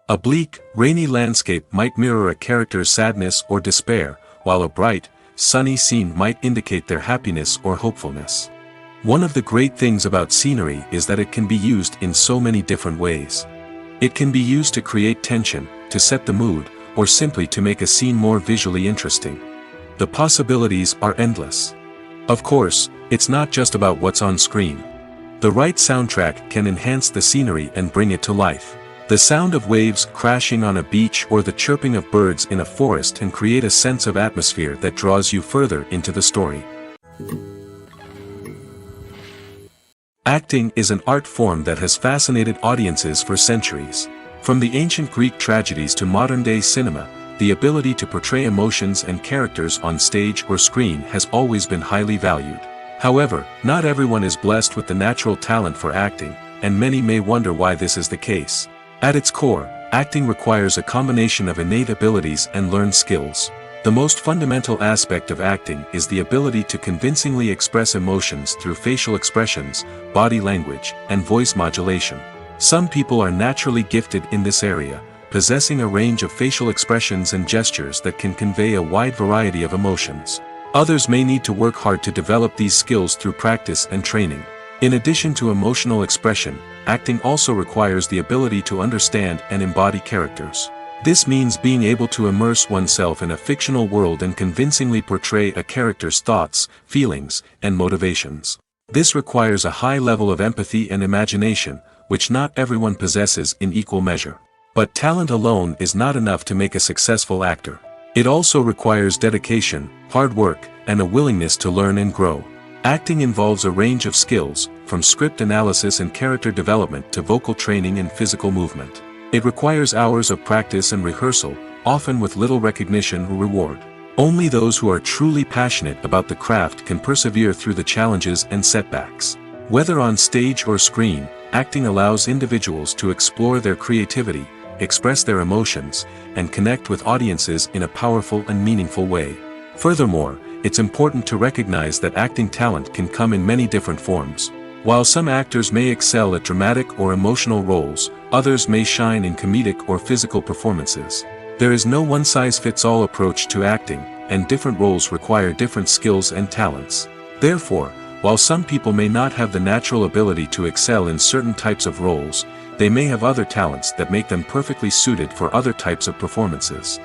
A bleak, rainy landscape might mirror a character's sadness or despair, while a bright, sunny scene might indicate their happiness or hopefulness. One of the great things about scenery is that it can be used in so many different ways. It can be used to create tension, to set the mood, or simply to make a scene more visually interesting. The possibilities are endless. Of course, it's not just about what's on screen. The right soundtrack can enhance the scenery and bring it to life. The sound of waves crashing on a beach or the chirping of birds in a forest can create a sense of atmosphere that draws you further into the story. Acting is an art form that has fascinated audiences for centuries. From the ancient Greek tragedies to modern-day cinema, the ability to portray emotions and characters on stage or screen has always been highly valued. However, not everyone is blessed with the natural talent for acting, and many may wonder why this is the case. At its core, acting requires a combination of innate abilities and learned skills. The most fundamental aspect of acting is the ability to convincingly express emotions through facial expressions, body language, and voice modulation. Some people are naturally gifted in this area, possessing a range of facial expressions and gestures that can convey a wide variety of emotions. Others may need to work hard to develop these skills through practice and training. In addition to emotional expression, acting also requires the ability to understand and embody characters. This means being able to immerse oneself in a fictional world and convincingly portray a character's thoughts, feelings, and motivations. This requires a high level of empathy and imagination, which not everyone possesses in equal measure. But talent alone is not enough to make a successful actor. It also requires dedication, hard work, and a willingness to learn and grow. Acting involves a range of skills, from script analysis and character development to vocal training and physical movement. It requires hours of practice and rehearsal, often with little recognition or reward. Only those who are truly passionate about the craft can persevere through the challenges and setbacks. Whether on stage or screen, acting allows individuals to explore their creativity, express their emotions, and connect with audiences in a powerful and meaningful way. Furthermore, it's important to recognize that acting talent can come in many different forms. While some actors may excel at dramatic or emotional roles, others may shine in comedic or physical performances. There is no one-size-fits-all approach to acting, and different roles require different skills and talents. Therefore, while some people may not have the natural ability to excel in certain types of roles, they may have other talents that make them perfectly suited for other types of performances.